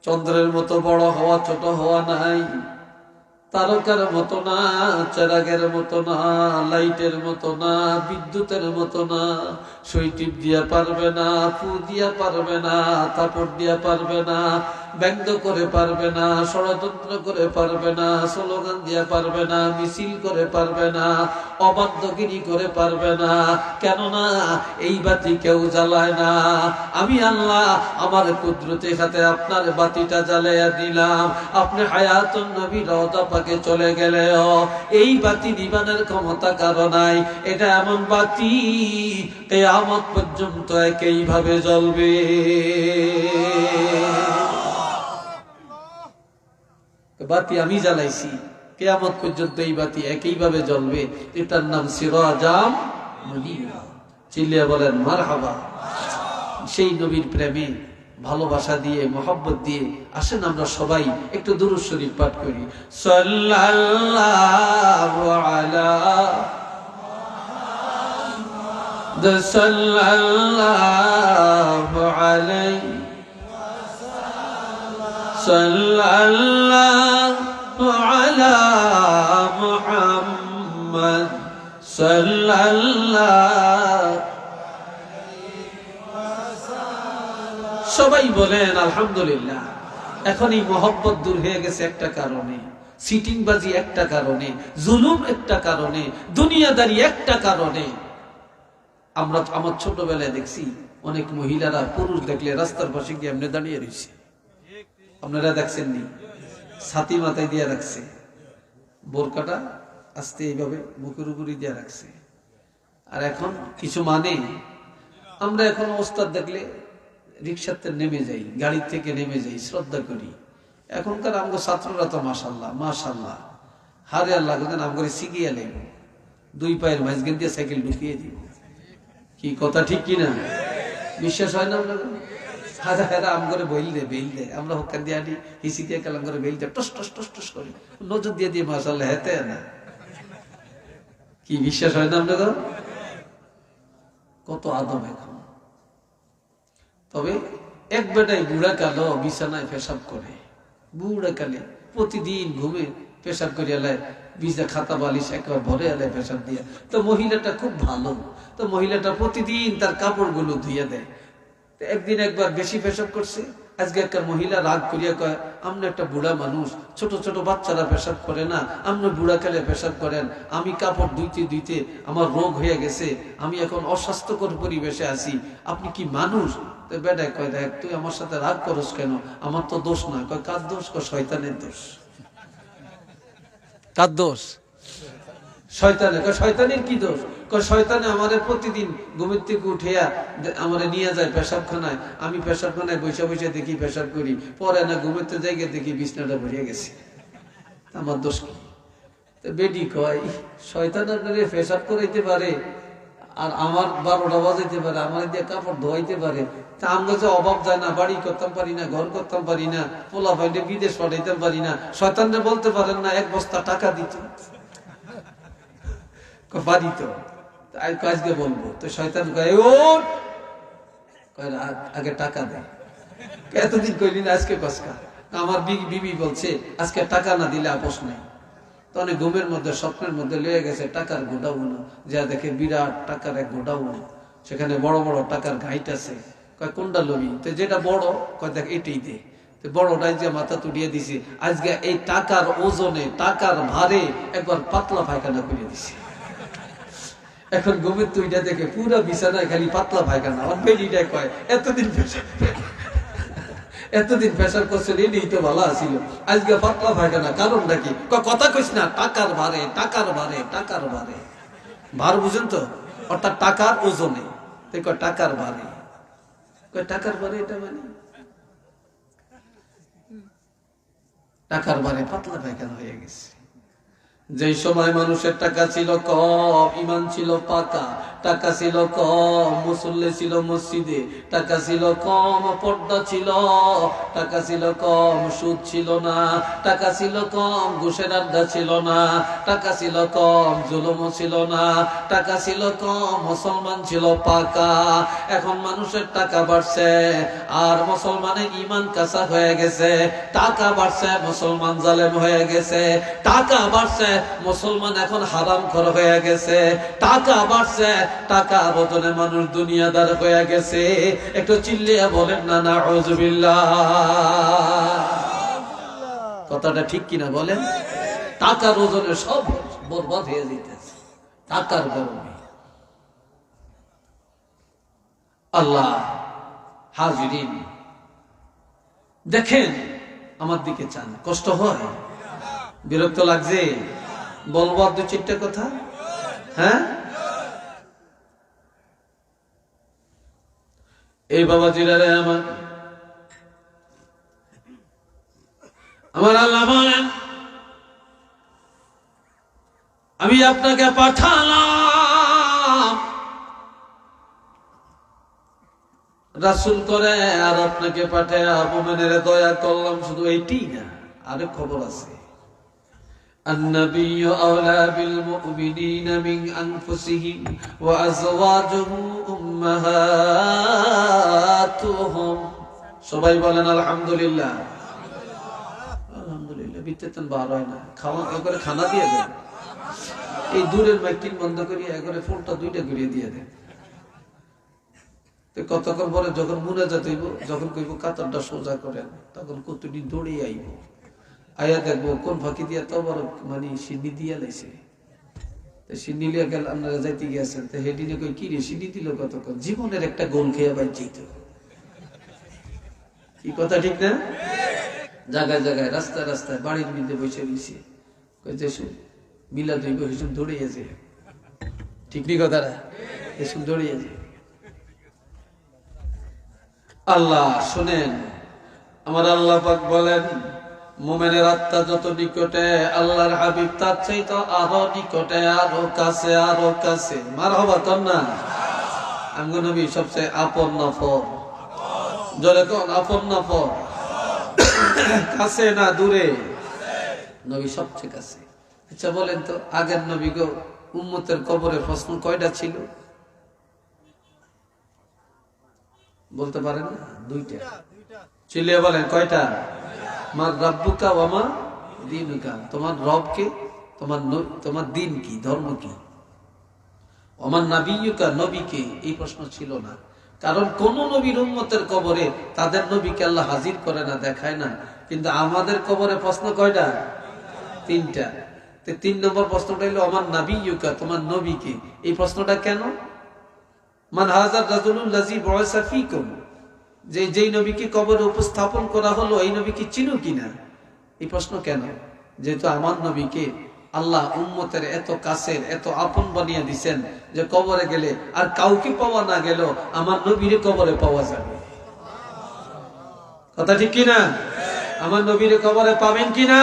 চন্দ্রের মতো বড় হওয়া ছোট হওয়া নাই, তারকার মতো না, চেরাগের মতো না, লাইটের মতো না, বিদ্যুতের মতো না। সুই টিপ দিয়া পারবে না, ফু দিয়া পারবে না, থাপড় দিয়া পারবে না, ব্যঙ্গ করে পারবে না, ষড়যন্ত্র করে পারবে না, স্লোগান দিয়া পারবে না, মিছিল করে পারবে না, অবাধ্যগিরি করে পারবে না। কেননা এই বাতি কেউ জ্বালায় না। আমি আল্লাহ আমার কুদরতি হাতে আপনার বাতিটা জ্বালাইয়া দিলাম। আপনি হায়াতুন নবী রওজা পাকে চলে গেলেও এই বাতি নিবানের ক্ষমতা কারো নাই। এটা এমন বাতি কিয়ামত পর্যন্ত একইভাবে জ্বলবে। বাতি আমি জ্বালাইছি, কিয়ামত পর্যন্ত এই বাতি একইভাবে জ্বলবে। এটার নাম সিরাজাম মুনীরা। চিল্লিয়ে বলেন মারহাবা। সেই নবীর প্রেমে ভালোবাসা দিয়ে, মোহাব্বত দিয়ে আসেন আমরা সবাই একটু দুরূদ শরীফ পাঠ করি। সাল্লাল্লাহু আলা মুহাম্মাদ, সাল্লাল্লাহু আলাইহি সাল্লাল্লাহু আলা মুহাম্মাদ, সাল্লাল্লাহু। সবাই বলেন আলহামদুলিল্লাহ। এখন এই মহব্বত দূর হয়ে গেছে একটা কারণে, সিটিংবাজি একটা কারণে, জুলুম একটা কারণে, দুনিয়াদারি একটা কারণে। আমরা আমার ছোটবেলায় দেখছি অনেক মহিলারা পুরুষ দেখলে রাস্তার পাশে গিয়ে এমনি দাঁড়িয়ে রয়েছে। আপনারা দেখছেন নি? ছাতি মাথায় দিয়ে রাখছে, বোরকাটা আস্তে এইভাবে মুখের উপরে দিয়ে রাখছে। আর এখন কিছু মানে আমরা এখন ওস্তাদ দেখলে রিক্সাতে নেমে যাই, গাড়ি থেকে নেমে যাই, শ্রদ্ধা করি। এখনকার আমগো ছাত্ররা তো মাশাল্লাহ মাশাল্লাহ, হারে আল্লাহ নাম করে শিখিয়ে নেব, দুই পায়ের মাঝখান দিয়ে সাইকেল ঢুকিয়ে দিব। কি কথা ঠিক কিনা? বিশ্বাস হয় না? আম করে বইল দে, বেল দে, আমরা হকার দিয়ে আনি হিসি দিয়ে কালাম করে বেল দে, টস টস টস টস করে নজর দিয়ে দিয়ে মাশাল্লাহ হেতে না। কি বিশ্বাস হয় না আপনাদের? কত আদব এখন। তবে এক বেটাই বুড়া কালো বিছানায় পেশাব করে, বুড়া কালে প্রতিদিন ঘুমে পেশাব করে এলায়, বিছা খাতা বালিশ একবার ভরে এলায় পেশাব দিয়া। তো মহিলাটা খুব ভালো, তো মহিলাটা প্রতিদিন তার কাপড়গুলো ধুইয়া দেয়। একদিন একবার বেশি পেশাব করছে। আজকে একটা মহিলা রাগ করিয়া কয়, আপনি একটা বুড়া মানুষ, ছোট ছোট বাচ্চারা পেশাব করে না, আপনি বুড়া কালে পেশাব করেন, আমি কাপড় ধুইতে ধুইতে আমার রোগ হয়ে গেছে, আমি এখন অস্বাস্থ্যকর পরিবেশে আছি, আপনি কি মানুষ? তো বেটায় কয়, দেখ তুই আমার সাথে রাগ করস কেন? আমার তো দোষ না। কয় কার দোষ? কয় শয়তানের দোষ। কার দোষ? শয়তানের। কয় শয়তানের কি দোষ? কয় শয়তানে আমারে প্রতিদিন ঘুমের থেকে উঠিয়া আমারে নিয়ে যায় পেশাবখানায়, আমি পেশাবখানায় বসে বসে দেখি পেশাব করি, পরে না ঘুমের তো জায়গায় দেখি বিছনাটা ভরিয়া গেছে, আমার দোষ কি? তো বেডি কয় শয়তান আপনারে পেশাব করাইতে পারে আর আমার 12টা বাজাইতে পারে, আমার দিয়ে কাপড় ধোয়াইতে পারে, তা আমরা যে অভাব যায় না, বাড়ি করতাম পারি না, ঘর করতাম পারি না, পোলা পাইলে বিদেশ পাঠাইতাম পারি না, শয়তানরে বলতে পারেন না 1 বস্তা টাকা দিত? বাড়ি তো আজকে বলবো। তো শয়তান কয় ওর আগে টাকা দেয়। এতদিন কইলি না, আজকে কসকা? আমার বিবি বলছে আজকে টাকা না দিলে আপোষ নাই। তো অনেক ঘুমের মধ্যে স্বপ্নের মধ্যে লয়ে গেছে টাকার গোডাউন, যা দেখে বিরাট টাকার এক গোডাউন, সেখানে বড় বড় টাকার ঘাইট আছে। কয় কোনটা লবি? তো যেটা বড়, কয় দেখ এটাই দে। বড়টাই যে মাথা তুলিয়ে দিছে, আজকে এই টাকার ওজনে, টাকার ভারে একবার পাতলা পায়খানা করে দিছে। এখন ঘুমের তুইটা দেখে পুরো বিছানায় খালি পাতলা পায়খানা। আমার বেডিটা কয় এতদিন পেশার করছেন, এটাই তো ভালো আছিল, আজকে পাতলা পায়খানা, কারণটা কি? কথা কইস না, টাকার ভারে, টাকার ভারে, টাকার ভারে। ভার বুঝেন তো, অর্থাৎ টাকার ওজনে। টাকার ভারে, টাকার ভারে, এটা মানে টাকার ভারে পাতলা পায়খানা হয়ে গেছে। যে সময় মানুষের টাকা ছিল কম, ইমান ছিল পাকা, টাকা ছিল কম, মুসল্লি ছিল মসজিদে, টাকা ছিল কম, পর্দা ছিল, টাকা ছিল কম, সুদ ছিল না, টাকা ছিল কম, ঘুষের আড্ডা ছিল না, টাকা ছিল কম, জুলুম ছিল না, টাকা ছিল কম, মুসলমান ছিল পাকা। এখন মানুষের টাকা বাড়ছে আর মুসলমানের ইমান কাঁচা হয়ে গেছে। টাকা বাড়ছে, মুসলমান জালেম হয়ে গেছে। টাকা বাড়ছে, মুসলমান এখন হারামখোর হয়ে গেছে। টাকা বাড়ছে, টাকা বদলে মানুষ দুনিয়াদার হয়ে গেছে। একটু চিল্লিয়ে বলেন না নাউযুবিল্লাহ। কথাটা ঠিক কিনা বলেন? টাকার ওজনে সব বরবাদ হয়ে যেতেছে, টাকার গরমে। আল্লাহ হাজিরিন, দেখেন আমার দিকে চান, কষ্ট হয়, বিরক্ত লাগছে, বলবো আর 2-4টা কথা। হ্যাঁ, এই বাবাজিরা রে আমার আল্লাহ বলেন, আমি আপনাকে পাঠালাম রাসূল করে, আর আপনাকে পাঠায় মুমিনের দয়া করলাম। শুধু এইটি না, আরেক খবর আছে। النبي أولى بالمؤمنين من أنفسهم وأزواجه أمهاتهم। সবাই বলেন আলহামদুলিল্লাহ। আলহামদুলিল্লাহ। বিতেতন বার হয় না, খাওয়া একবারে খানা দিয়ে দেন। এই দূরের মাইকিং বন্ধ করিয়ে একবারে ফোনটা 2টা করিয়ে দিয়ে দেন। তো কতক্ষণ পরে যখন মুনাজাত হইব, যখন কইব কাতারটা সোজা করেন, তখন কতটি দৌড়ে আইব, আয়া দেখবো কোন ফাঁকি দিয়া তো বড় মানে সিন্নি দিয়া লাইছে। সিন্নি লিয়া গেল, আপনারা যাইতে গিয়েছেন, তো হেডিনে কই কি রে সিন্নি দিল কতক্ষণ? জীবনের একটা গোল খেয়ে বাই যেত। কি কথা ঠিক না? জায়গায় জায়গায়, রাস্তায় রাস্তায়, বাড়ির মধ্যে বসে রয়েছে, কইতেছুন মিলাদ হইব, হিসুম দৌড়িয়েছে। ঠিক নি কথাটা? হিসুম দৌড়িয়েছে। আল্লাহ শুনেন, আমার আল্লাহ পাক বলেন, মুমিনের আত্মা যত নিকটে, আল্লাহর হাবিব তার চাইতে আরো নিকটে, আরো কাছে, আরো কাছে। মারহাবা কর না। আমগো নবী সবচেয়ে আপন নফর। জোরে কোন আপন নফর? কাছে না দূরে? নবী সবচেয়ে কাছে। আচ্ছা বলেন তো, আগের নবী গো উম্মতের কবরে প্রশ্ন কয়টা ছিল? বলতে পারেন না? 2টা। চিল্লিয়ে বলেন কয়টা? মার রাব্বুকা ওয়া মা দীনুকা, তোমার রব কে, তোমার দিন কি, ধর্ম কি? ওমান নাবিয়্যুকা, নবী কে? এই প্রশ্ন ছিল না। কারণ কোন নবীর উম্মতের কবরে তাদের নবীকে আল্লাহ হাজির করে না, দেখায় না। কিন্তু আমাদের কবরে প্রশ্ন কয়টা? 3টা। 3 নম্বর প্রশ্নটা হলো ওমান নাবিয়্যুকা, তোমার নবী কে? এই প্রশ্নটা কেন? মান হাযার রাজুলুল লাযী বুইসা ফীকুম, যেই নবীকে কবরে উপস্থাপন করা হলো, এই নবীকে চিনো কিনা? এই প্রশ্ন কেন? যেহেতু আমার নবীকে আল্লাহ উম্মতের এত কাছের, এত আপন বানিয়ে দিচ্ছেন যে কবরে গেলে আর কাউকে পাওয়া না গেল, আমার নবীরে কবরে পাওয়া যাবে। কথা ঠিক কিনা? আমার নবীরে কবরে পাবেন কিনা?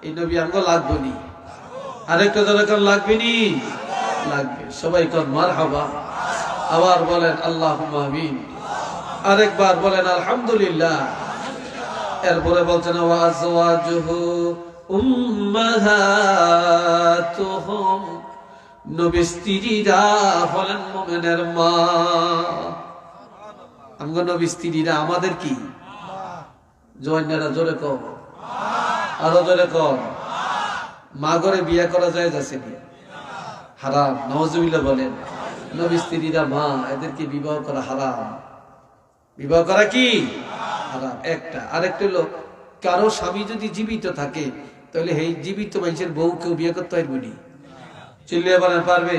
এই নবী আমগো লাগবে নি? আরেকটা দরকার লাগবে নি? লাগবে। সবাই কোন মারহাবা। আবার বলেন আল্লাহুম্মা আমিন। আরেকবার বলেন আলহামদুলিল্লাহ। এরপরে বলছেন ওয়া আজওয়াজুহু উম্মাহাতুহুম, নবীর স্ত্রীরা হলেন মুমিনের মা। আমগো নবীর স্ত্রীরা আমাদের কি? জওয়ানরা জোরে কও, আরো জোরে কও। মা ঘরে বিয়ে করা যায় যাচ্ছে কি? হারাম। নাউজুবিল্লাহ বলেন। নবী স্ত্রীরা মা, এদেরকে বিবাহ করা হারাম। বিবাহ করা কি হারাম একটা। আরেকটা হলো কারো স্বামী যদি জীবিত থাকে তাহলে এই জীবিত মানুষের বউ কেউ বিয়ে করতে পারবে না। চিল্লিয়ে বলেন পারবে?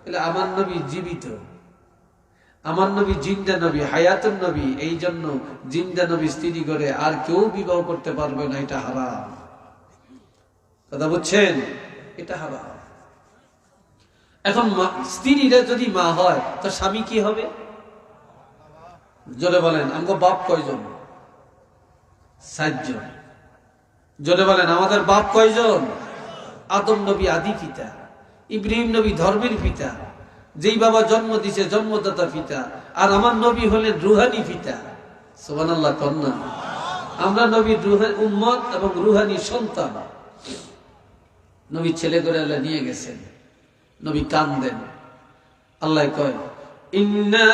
তাহলে আমার নবী জীবিত, আমার নবী জিন্দা নবী, হায়াতুন নবী, এই জন্য জিন্দা নবী স্ত্রী করে আর কেউ বিবাহ করতে পারবে না, এটা হারাম। কথা বুঝছেন? এটা হারাম। এখন স্ত্রীরা যদি মা হয় তো স্বামী কি হবে? জোরে বলেন আমগো বাপ কয়জন? 7 জন। জোরে বলেন আমাদের বাপ কয়জন? আদম নবী আদি পিতা, ইব্রাহিম নবী ধর্মের পিতা, যেই বাবা জন্ম দিছে জন্মদাতা পিতা, আর আমার নবী হলেন রুহানি পিতা। সুবহানাল্লাহ কন্যা। আমরা নবীর রুহানি উম্মত এবং রুহানি সন্তান। নবী ছেলে করে আল্লাহ নিয়ে গেছেন, নবী কান্দেন। আল্লাহ কয় ইন্না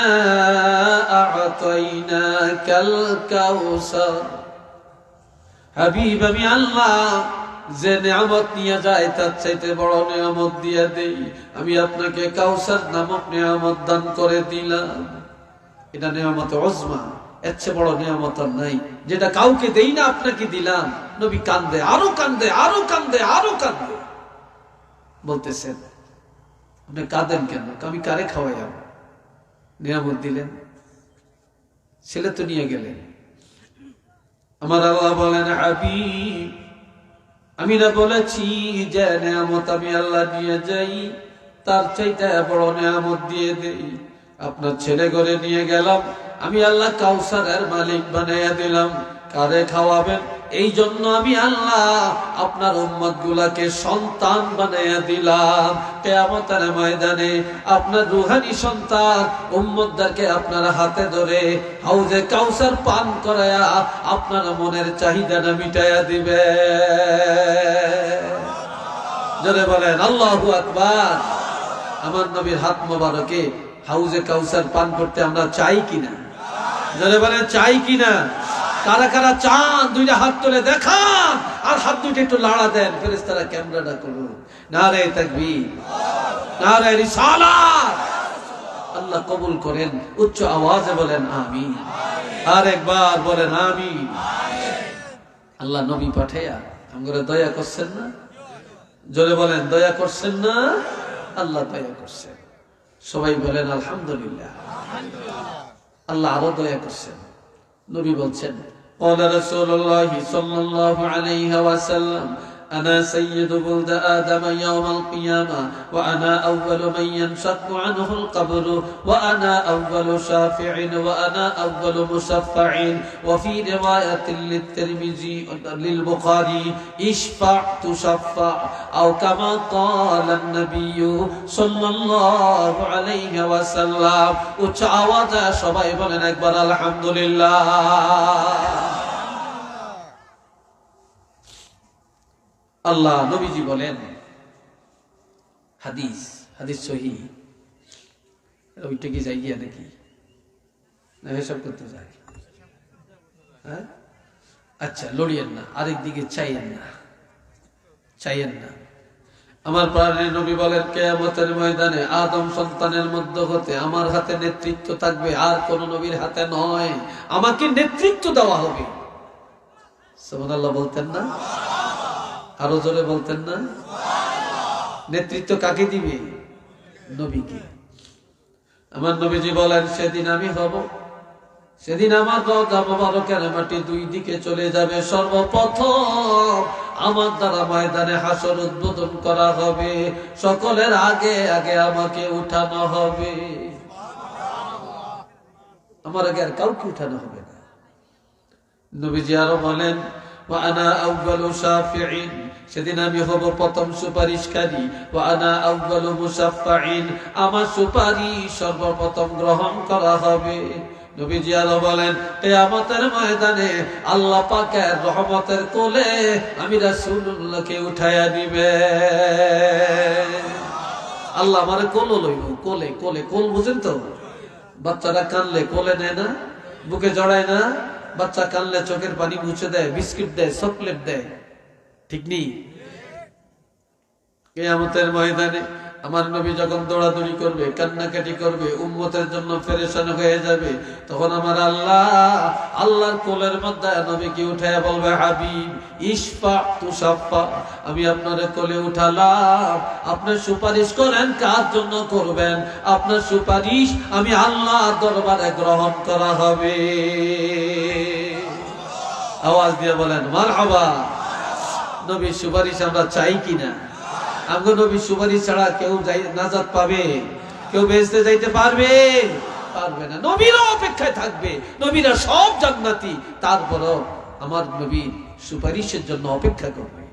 আ'তাইনাকাল কাউসার। হাবিব আমি আল্লাহ যে নিয়ামত নিয়ে যায় তার চাইতে বড় নিয়ামত দিয়ে দেই। আমি আপনাকে কাউসার নামক নিয়ামত দান করে দিলাম। এটা নিয়ামত উজমা, এর চেয়ে বড় নিয়ামত আর নাই, যেটা কাউকে দেই না আপনাকে দিলাম। নবী কান্দে, আরো কান্দে, আরো কান্দে, আরো কান্দে। বলতেছেন আপনি কাঁদেন কেন? আমি কারে খাওয়াই? নিয়ামত দিলেন, ছেলে তো নিয়ে গেলেন। আমার আল্লাহ বলেন হাবিব আমি না বলেছি যে নিয়ামত আমি আল্লাহ নিয়ে যাই, তার চাইতে বড় নিয়ামত দিয়ে দেই। আপনার ছেলে ঘরে নিয়ে গেলাম, আমি আল্লাহ কাউসারের মালিক বানাইয়া দিলাম। কারে খাওয়াবেন? এই জন্য আমি আল্লাহ আপনার উম্মত গুলাকে সন্তান বানাইয়া দিলাম। কিয়ামতের ময়দানে আপনার রুহানি সন্তান উম্মতদেরকে আপনার হাতে ধরে হাউজে কাউসার পান করায়া আপনার মনের চাহিদাটা মিটাইয়া দিবে। জোরে বলেন আল্লাহু আকবার। আমার নবীর হাত মোবারকে হাউজে কাউসার পান করতে আমরা চাই কিনা? জোরে বলেন চাই কিনা? কারা কারা চান? দুইটা হাত তুলে দেখান, আর হাত দুইটা একটু লাড়া দেন। ফেরেশতারা ক্যামেরাটা করুন। নারে তাকবীর, নারে রিসালাত। আল্লাহ কবুল করেন। উচ্চ আওয়াজে বলেন আমিন। আর একবার বলেন আমিন। আল্লাহ নবী পাঠাইয়া আমরা দয়া করছেন না? জোরে বলেন দয়া করছেন না? আল্লাহ দয়া করছেন। সবাই বলেন আলহামদুলিল্লাহ। আল্লাহ আরো দয়া করছেন। নবী বলছেন قال رسول الله صلى الله عليه وسلم أنا سيد ولد آدم يوم القيامة وأنا أول من ينشق عنه القبر وأنا أول شافع وأنا أول مشفع وفي رواية للترمذي للبخاري اشفع تشفع أو كما قال النبي صلى الله عليه وسلم উচ্চ আওয়াজে সবাই বলেন একবার আলহামদুলিল্লাহ। আল্লাহ নবীজি বলেন হাদিস, হাদিস সহিহ। ওইটা কি যাই গিয়া নাকি না হিসাব করতে যায়? হ্যাঁ আচ্ছা, লড়িয়েন না, আরেক দিকে চাইয়েন না, চাইয়েন না। আমার প্রাণের নবী বলেন কিয়ামতের ময়দানে আদম সন্তানের মধ্য হতে আমার হাতে নেতৃত্ব থাকবে, আর কোন নবীর হাতে নয়। আমাকে নেতৃত্ব দেওয়া হবে। সুবহানাল্লাহ বলতেন না? আরো জোরে বলতেন না? নেতৃত্ব কাকে দিবে? নবীকে। আমার নবীজি বলেন সেদিন আমি হব, সেদিন আমার রওজা মোবারকের মাটি দুই দিকে চলে যাবে। সর্বপ্রথম আমার দ্বারা ময়দানে হাসর উদ্বোধন করা হবে। সকলের আগে আগে আমাকে উঠানো হবে। আমার আগে আর কাউকে উঠানো হবে না। নবীজি আরো বলেন ওয়া আনা আউয়ালু শাফিঈন, সেদিন আমি হব প্রথম সুপারিশকারী। ওয়া আনা আউয়ালু মুশাফফাঈন, আমার সুপারিশ সর্বপ্রথম গ্রহণ করা হবে। নবীজি আরো বলেন কিয়ামতের ময়দানে আল্লাহ পাকের রহমতের কোলে আমি রাসূলুল্লাহকে উঠায়া দিবে। আল্লাহ আমারে কোলে লইব। কোলে কোলে কোল বুঝেন তো? বাচ্চারা কানলে কোলে নেয় না, বুকে জড়ায় না। বাচ্চা কানলে চোখের পানি মুছে দেয়, বিস্কিট দেয়, চকলেট দেয়, ঠিক নেই? কিয়ামতের ময়দানে আমার নবী যখন দৌড়াদৌড়ি করবে, কান্নাকাটি করবে, উম্মতের জন্য পেরেশান হয়ে যাবে, তখন আমার আল্লাহর কোলের মধ্যে নবীকে উঠায় বলবে, হাবিব ইশফা তুশাফা, আমি আপনার কোলে উঠালাম, আপনার সুপারিশ করেন, কার জন্য করবেন? আপনার সুপারিশ আমি আল্লাহর দরবারে গ্রহণ করা হবে। আওয়াজ দিয়ে বলেন মারহাবা। নবীর সুপারিশ আমরা চাই কিনা? আমগো নবীর সুপারিশ ছাড়া কেউ নাজাত পাবে? কেউ বেহেশতে যাইতে পারবে? পারবে না। নবীরা অপেক্ষায় থাকবে, নবীরা সব জান্নাতি, তারপরও আমার নবীর সুপারিশের জন্য অপেক্ষা করবে,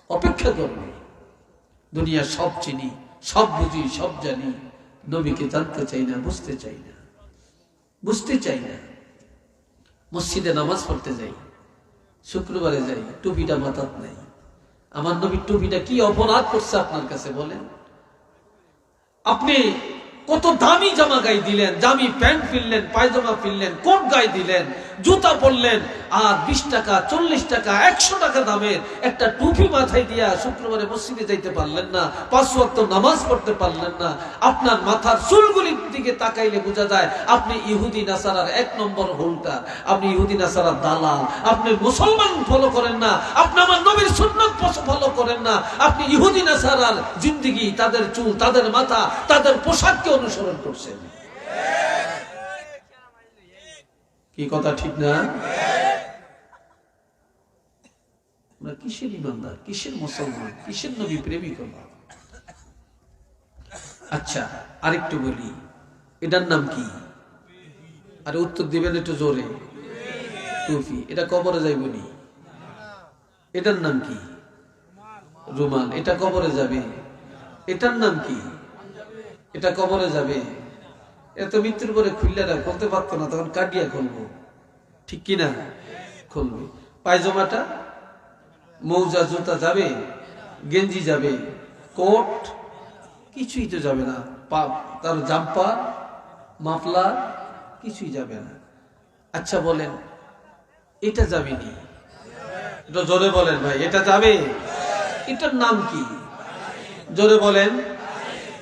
অপেক্ষা করবে। দুনিয়া সব চিনি, সব বুঝি, সব জানি, নবীকে জানতে চাই না, বুঝতে চাই না, বুঝতে চাই না। মসজিদে নামাজ পড়তে যাই, শুক্রবারে যাই, টুপিটা মাথাত নাই। আমার নবীর টুপিটা কি অপরাধ করছে আপনার কাছে বলেন? আপনি কত দামি জামা গায়ে দিলেন, দামি প্যান্ট ফিরলেন, পায়জামা ফিরলেন, কোট গায়ে দিলেন, জুতা পরলেন, আর 20 টাকা 40 টাকা 100 টাকা দামের একটা টুপি মাথায় দিয়া শুক্রবারে মসজিদে যাইতে পারলেন না, 5 ওয়াক্ত নামাজ পড়তে পারলেন না। আপনার মাথার চুলগুলির দিকে তাকাইলে বোঝা যায় আপনি ইহুদি নাসারার 1 নম্বর হোল্ডার, আপনি ইহুদি নাসারার দালাল। আপনি মুসলমান ফলো করেন না, আপনি আমার নবীর সুন্নাত ফলো করেন না, আপনি ইহুদি নাসারার জিন্দেগি, তাদের চুল, তাদের মাথা, তাদের পোশাককে অনুসরণ করছেন। কি কথা ঠিক না? আমরা কিসের ইমানদার, কিসের মুসলমান, কিসের নবী প্রেমিক? আচ্ছা আরেকটু বলি, এটার নাম কি? আরে উত্তর দিবেন একটু জোরে। টুপি। এটা কবরে যাইবনি। এটার নাম কি? রুমাল। এটা কবরে যাবে। এটার নাম কি? এটা কবরে যাবে। এত মৃত্যুর পরে খুললে না, খুলতে পারতো না, তখন কাটিয়া খুলবো, ঠিক কিনা? খুলবে। পায়জামাটা, মৌজা, জুতা যাবে, গেঞ্জি যাবে, কোট কিছুই তো যাবে না, তার জাম্পার, মাফলার কিছুই যাবে না। আচ্ছা বলেন এটা যাবেনি? এটা জোরে বলেন ভাই, এটা যাবে? এটার নাম কি? জোরে বলেন।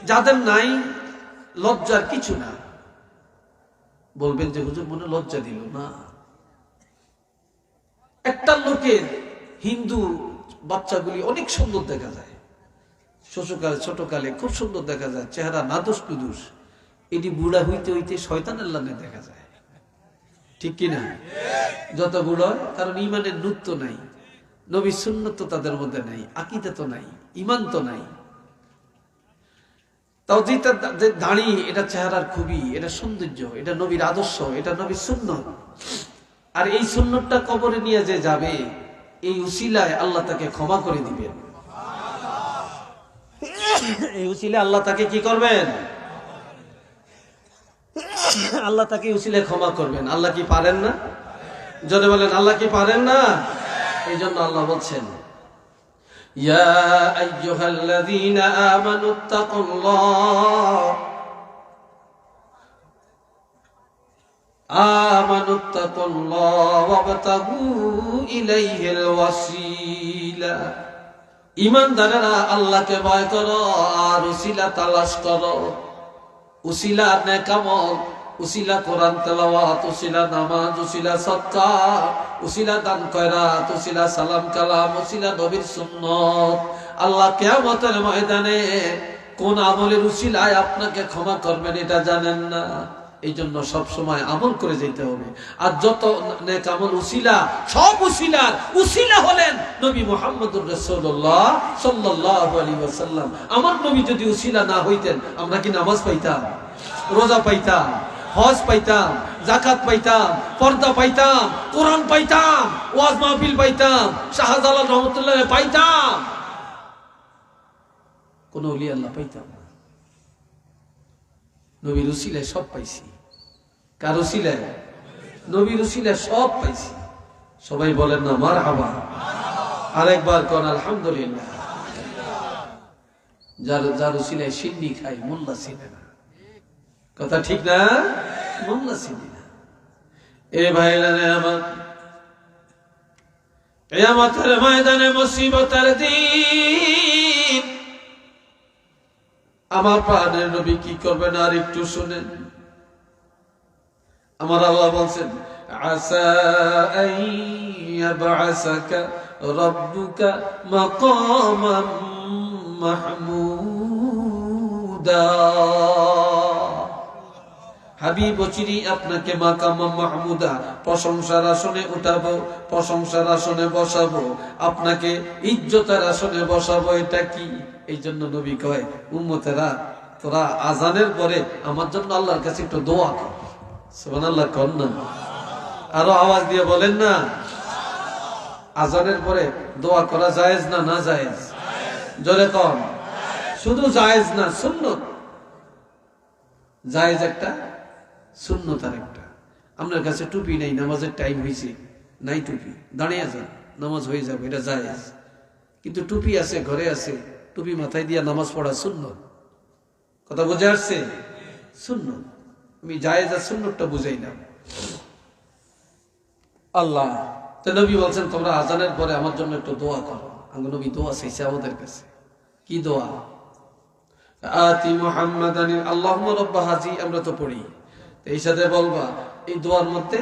যাদের নাই লজ্জার কিছু না। বলবেন যে হুজুর মনে লজ্জা দিল না। একটা লোকের হিন্দু বাচ্চাগুলি অনেক সুন্দর দেখা যায়, শ্বশুরকালে ছোটকালে খুব সুন্দর দেখা যায়, চেহারা নাদুস কুদুস। এটি বুড়া হইতে হইতে শয়তানের লানে দেখা যায়, ঠিক কিনা? যত বুড়ো, কারণ ইমানের নূর তো নাই, নবীর সুন্নাত তো তাদের মধ্যে নাই, আকীদা তো নাই, ইমান তো নাই। তাও যেটা দাঁড়ি, এটা চেহারার খুবই, এটা সৌন্দর্য, এটা নবীর আদর্শ, এটা নবীর সুন্নত। আর এই সুন্নতটা কবরে নিয়ে যে যাবে, এই উসিলায় আল্লাহ তাকে ক্ষমা করে দিবেন। এই উসিলায় আল্লাহ তাকে কি করবেন? আল্লাহ তাকে উসিলায় ক্ষমা করবেন। আল্লাহ কি পারেন না? জোরে বলেন আল্লাহ কি পারেন না? এই জন্য আল্লাহ বলছেন, ইয়া আইয়ুহাল্লাযীনা আমানুত্তাকুল্লাহ ওয়াবতাগু ইলাইহিল ওয়াসিলা। ঈমানদারেরা আল্লাহকে ভয় করো আর উসিলা তালাশ করো। উসিলা নেক আমল, উসিলা কোরআন তেলাওয়াত, উসিলা নামাজ, উসিলা সাদকা, উসিলা দান খয়রাত, উসিলা সালাম কালাম, উসিলা নবীর সুন্নাত। আল্লাহ কিয়ামতের ময়দানে কোন আমলের উসিলায় আপনাকে ক্ষমা করবেন এটা জানেন না। এই জন্য সব সময় আমল করে যেতে হবে। আর যত নেক আমল উসিলা, সব উসিলার উসিলা হলেন নবী মুহাম্মদুর রাসূলুল্লাহ সাল্লাল্লাহু আলাইহি ওয়াসাল্লাম। আমার নবী যদি উসিলা না হইতেন, আমরা কি নামাজ পাইতাম, রোজা পাইতাম, হজ পাইতাম, যাকাত পাইতাম, পর্দা পাইতাম, কোরআন পাইতাম, ওয়াজ মাহফিল পাইতাম, শাহজালাল রহমাতুল্লাহ পাইতাম? কোন ওলি আল্লাহ পাইতাম না। নবীর উসিলায় সব পাইছি। কার উসিলায়? নবীর উসিলায় সব পাইছি। সবাই বলেন না মারহাবা। আরেকবার কোন আলহামদুলিল্লাহ। যার উসিলায় সিন্নি খাই, মোল্লা চিনে না। কথা ঠিক না? মোল্লা চিনি না। এ ভাইরা রে আমার, কিয়ামতের ময়দানে মুসিবতের দিন আমার প্রাণের নবী কি করবেন আর একটু শুনেন। আমার আল্লাহ বলছেন আসা আইয়াবআসাকা রাব্বুকা মাকামান মাহমুদা। হাবিব চিনি আপনাকে মাকাম মাহমুদা প্রশংসার আসনে উঠাবো, প্রশংসার আসনে বসাবো, আপনাকে ইজ্জতের আসনে বসাবো। এটা কি? এই জন্য নবী কয় উম্মতেরা তোরা আজানের পরে আমার জন্য আল্লাহর কাছে একটু দোয়া কর। সুবহানাল্লাহ কর না, আরো আওয়াজ দিয়ে বলেন না। আজানের পরে দোয়া করা জায়েজ না না জায়েজ? জোরে কর। শুধু জায়েজ না, সুন্নত। জায়েজ একটা, সুন্নত আর একটা। আপনার কাছে টুপি নেই, নামাজের টাইম হয়েছে, নাই টুপি, দাঁড়িয়ে যান, নামাজ হয়ে যাবে, এটা জায়েজ। কিন্তু টুপি আছে, ঘরে আছে, টুপি মাথায় দিয়া নামাজ পড়া সুন্নত। কথা বুঝে আসছে? সুন্নত। আমি জায়েজ আর সুন্নতটা বুঝাইলাম। আল্লাহ তো নবী বলছেন তোমরা আজানের পরে আমার জন্য একটু দোয়া করো। আমরা নবী দোয়া চাইছে আমাদের কাছে। কি দোয়া? আতি মুহাম্মাদান আল্লাহুম্মা রাব্বা হাজি, আমরা তো পড়ি, এই সাথে বলবা এই দোয়ার মধ্যে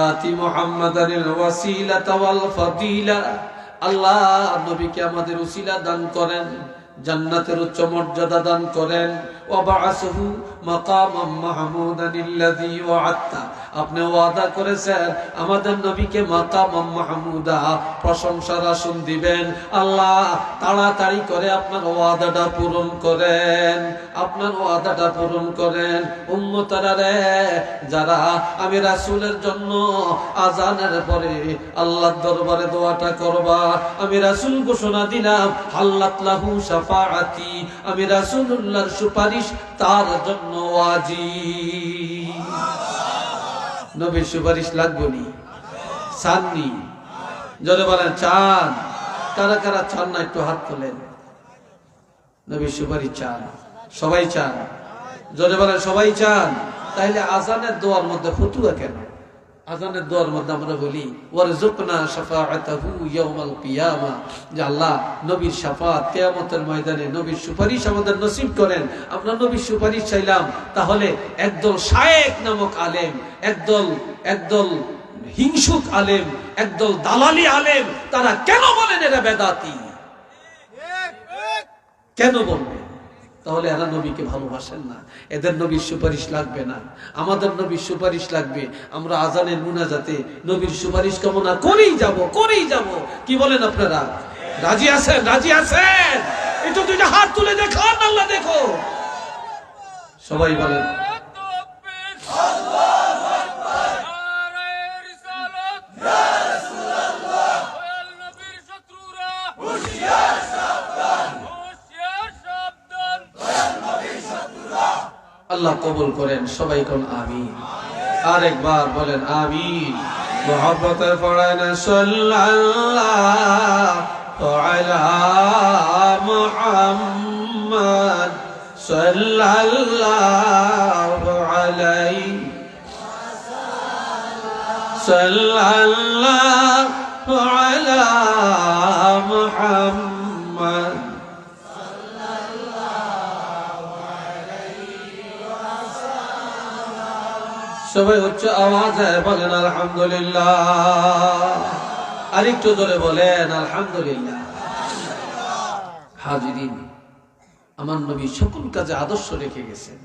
আতি মুহাম্মাদানিল ওয়াসিলাতা ওয়াল ফাদিলা, আল্লাহ নবীকে আমাদের উসিলা দান করেন, জান্নাতের উচ্চ মর্যাদা দান করেন। ওয়াবাআসহু মাকামান মাহমুদানিল্লাযী ওয়া'আদতা, আপনি ওয়াদা করেছেন আমাদের নবীকে মাকামান মাহমুদা প্রশংসার আসন দিবেন। আল্লাহ তাড়াতাড়ি করে আপনার ওয়াদাটা পূরণ করেন, আপনার ওয়াদাটা পূরণ করেন। উম্মতরা রে, যারা আমি রাসূলের জন্য আজানের পরে আল্লাহর দরবারে দোয়াটা করবা, আমি রাসূল ঘোষণা দিলাম হাল্লাত লাহু শাফাআতি, আমি রাসূলুল্লাহর সুপারিশ তার জন্য ওয়াজিব। নবীর সুপারিশ লাগবে নি? চাননি? জোরে বলেন চান। কারা কারা চান না একটু হাত তোলেন। নবীর সুপারিশ চান, সবাই চান। জোরে বলেন সবাই চান। তাইলে আজানের দোয়ার মধ্যে ফতুয়া কেন? আজানের দোয়ার মধ্যে আমরা বলি ওয়ারযুকনা শাফাআতাহু ইয়াউমাল কিয়ামা, যে আল্লাহ নবীর শাফাত কিয়ামতের ময়দানে নবীর সুপারিশ আমাদের নসিব করেন। আমরা নবীর সুপারিশ চাইলাম, তাহলে একদল শায়েখ নামক আলেম, একদল হিংসুক আলেম, একদল দালালি আলেম, তারা কেন বলেন এরা বেদাতি? কেন বলবে? তাহলে এরা নবীকে ভালোবাসেন না, এদের নবীর সুপারিশ লাগবে না, আমাদের নবীর সুপারিশ লাগবে। আমরা আজানের মুনাজাতে নবীর সুপারিশ কামনা করেই যাব। কি বলেন আপনারা? রাজি আছেন? রাজি আছেন? একটু দুইটা হাত তুলে দেখান, আল্লাহ দেখো। সবাই বলেন আল্লাহ কবুল করেন। সবাই কোন আমিন। আরেকবার বলেন আমিন। মুহাব্বতে পড়েন সাল্লাল্লাহু আলা মুহাম্মদ সাল্লাল্লাহু আলাইহি সাল্লাল্লাহু আলা মুহাম্মদ। সবাই উচ্চ আওয়াজে বলেন আলহামদুলিল্লাহ। আরেকটু জোরে বলেন আলহামদুলিল্লাহ। হাজিরিন, আমার নবী সকল কাজে আদর্শ রেখে গেছেন।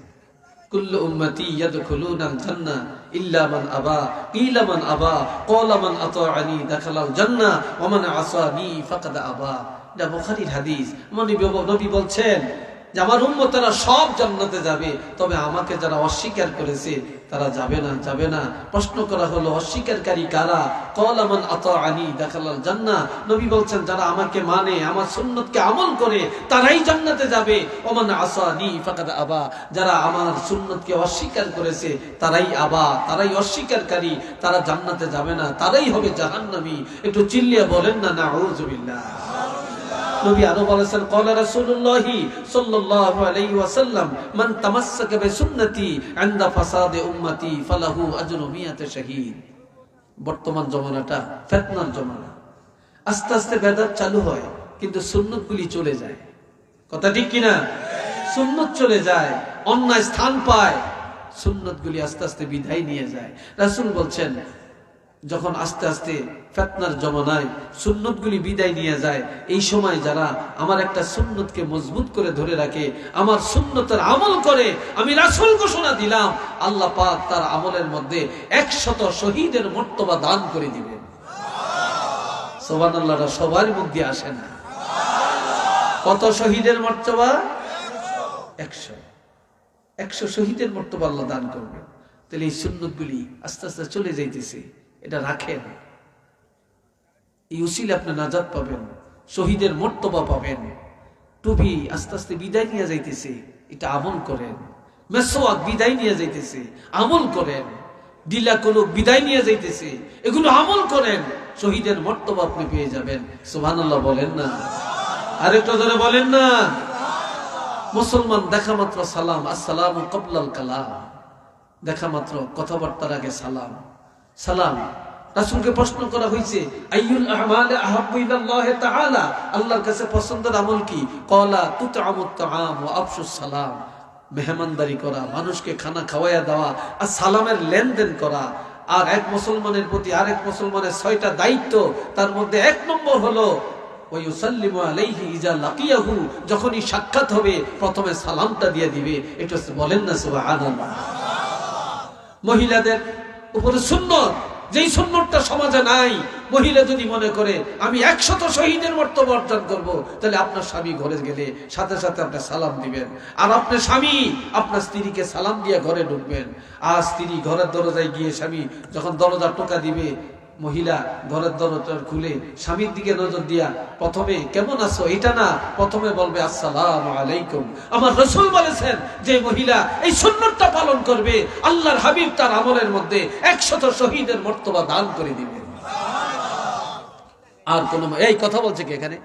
কুল্লু উম্মতি ইয়াদখুলুনাল জান্নাহ ইল্লা মান আবা, কিলা মান আবা, ক্বালা মান আতাআনি দাখালাল জান্নাহ ওয়া মান আসানি ফাকাদ আবা। এটা বুখারীর হাদিস। নবী বলছেন যে আমার উম্মতেরা সব জান্নাতে যাবে, তবে আমাকে যারা অস্বীকার করেছে তারা যাবে না। প্রশ্ন করা হলো অস্বীকারী কারা? ক্বালা মান আতাআনি দাখালাল জান্নাহ। নবী বলছেন যারা আমাকে মানে, আমার সুন্নতকে আমল করে, তারাই জান্নাতে যাবে। ওয়া মান আসানি ফাকাদ আবা, যারা আমার সুন্নতকে অস্বীকার করেছে তারাই অস্বীকারী, তারা জান্নাতে যাবে না, তারাই হবে জাহান্নামী। একটু চিল্লিয়ে বলেন না নাউযুবিল্লাহ। নবী আরো বলেছেন ক্বালা রাসূলুল্লাহি সাল্লাল্লাহু আলাইহি ওয়াসাল্লাম মান তামাসসাকা বিসুন্নতি ইনদা ফাসাদি উম্মতি ফালাহু আজরু মিয়াত শাহীদ। বর্তমান জমানাটা ফিতনার জমানা। আস্তে আস্তে বেদাত চালু হয়, কিন্তু সুন্নতগুলি চলে যায়। কথা ঠিক কিনা? সুন্নত চলে যায়, অন্যায় স্থান পায়, সুন্নতগুলি আস্তে আস্তে বিদায় নিয়ে যায়। রাসূল বলছেন যখন আস্তে আস্তে ফিতনার জমানায় সুন্নতগুলি বিদায় নিয়ে যায়, এই সময় যারা আমার একটা সুন্নতকে মজবুত করে ধরে রাখে, আমার সুন্নতের আমল করে, আমি রাসূল ঘোষণা দিলাম আল্লাহ পাক তার আমলের মধ্যে 100 শহীদের মর্তবা দান করে দিবেন। সুবহানাল্লাহ। সবার মুখ দিয়ে আসে না। কত শহীদের মর্তবা? 100 শহীদের মর্তবা আল্লাহ দান করবেন। তাহলে এই সুন্নতগুলি আস্তে আস্তে চলে যাইতেছে, এটা রাখেন, এই উসিলে আপনি নাজাত পাবেন, শহীদের মর্তবা পাবেন। টুপি আস্তে আস্তে বিদায় নিয়ে যাইতেছে, এটা আমল করেন। মেসওয়াক বিদায় নিয়ে যাইতেছে, আমল করেন। ডিলা কলুক বিদায় নিয়ে যাইতেছে, এগুলো আমল করেন, শহীদের মর্তবা আপনি পেয়ে যাবেন। সুবহানাল্লাহ বলেন না? আরেকটু ধরে বলেন না? মুসলমান দেখা মাত্র সালাম, আসসালামু ক্বাবলাল কালাম, দেখা মাত্র কথাবার্তার আগে সালাম। সালাম। রাসূলকে প্রশ্ন করা হয়েছে আইয়ুল আ'মালি আহাব্বু ইলাল্লাহি তাআলা, আল্লাহর কাছে পছন্দের আমল কি? ক্বালা তুতআমুত তাআম ওয়া আফশুস সালাম, মেহমানদারি করা, মানুষকে খানা খাওয়ায়া দেওয়া আর সালামের লেনদেন করা। আর এক মুসলমানের প্রতি আরেক মুসলমানের 6টা দায়িত্ব, তার মধ্যে 1 নম্বর হলো ওয়া ইউসাল্লিমু আলাইহি ইজা লাকিয়াহু, যখনই সাক্ষাৎ হবে প্রথমে সালামটা দিয়ে দিবে। এটা বলেন না সুবহানাল্লাহ। মহিলাদের উপরে সুন্নত, যেই সুন্নতটা সমাজে নাই, মহিলা যদি মনে করে আমি 100 শহীদের মর্তবা অর্জন করবো, তাহলে আপনার স্বামী ঘরে গেলে সাথে সাথে আপনি সালাম দিবেন। আর আপনার স্বামী আপনার স্ত্রীকে সালাম দিয়ে ঘরে ঢুকবেন। আর স্ত্রী ঘরের দরজায় গিয়ে স্বামী যখন দরজা টোকা দিবে, মহিলা ঘরের দরজা খুলে স্বামীর দিকে নজর দিয়া প্রথমে কেমন আছো এটা না, প্রথমে বলবে আসসালামু আলাইকুম। আমার রাসূল বলেছেন যে মহিলা এই সুন্নতটা পালন করবে, আল্লাহর হাবিব তার আমলের মধ্যে 100 শহীদের মর্তবা দান করে দিবেন। আর কোন এই কথা বলছে কি এখানে?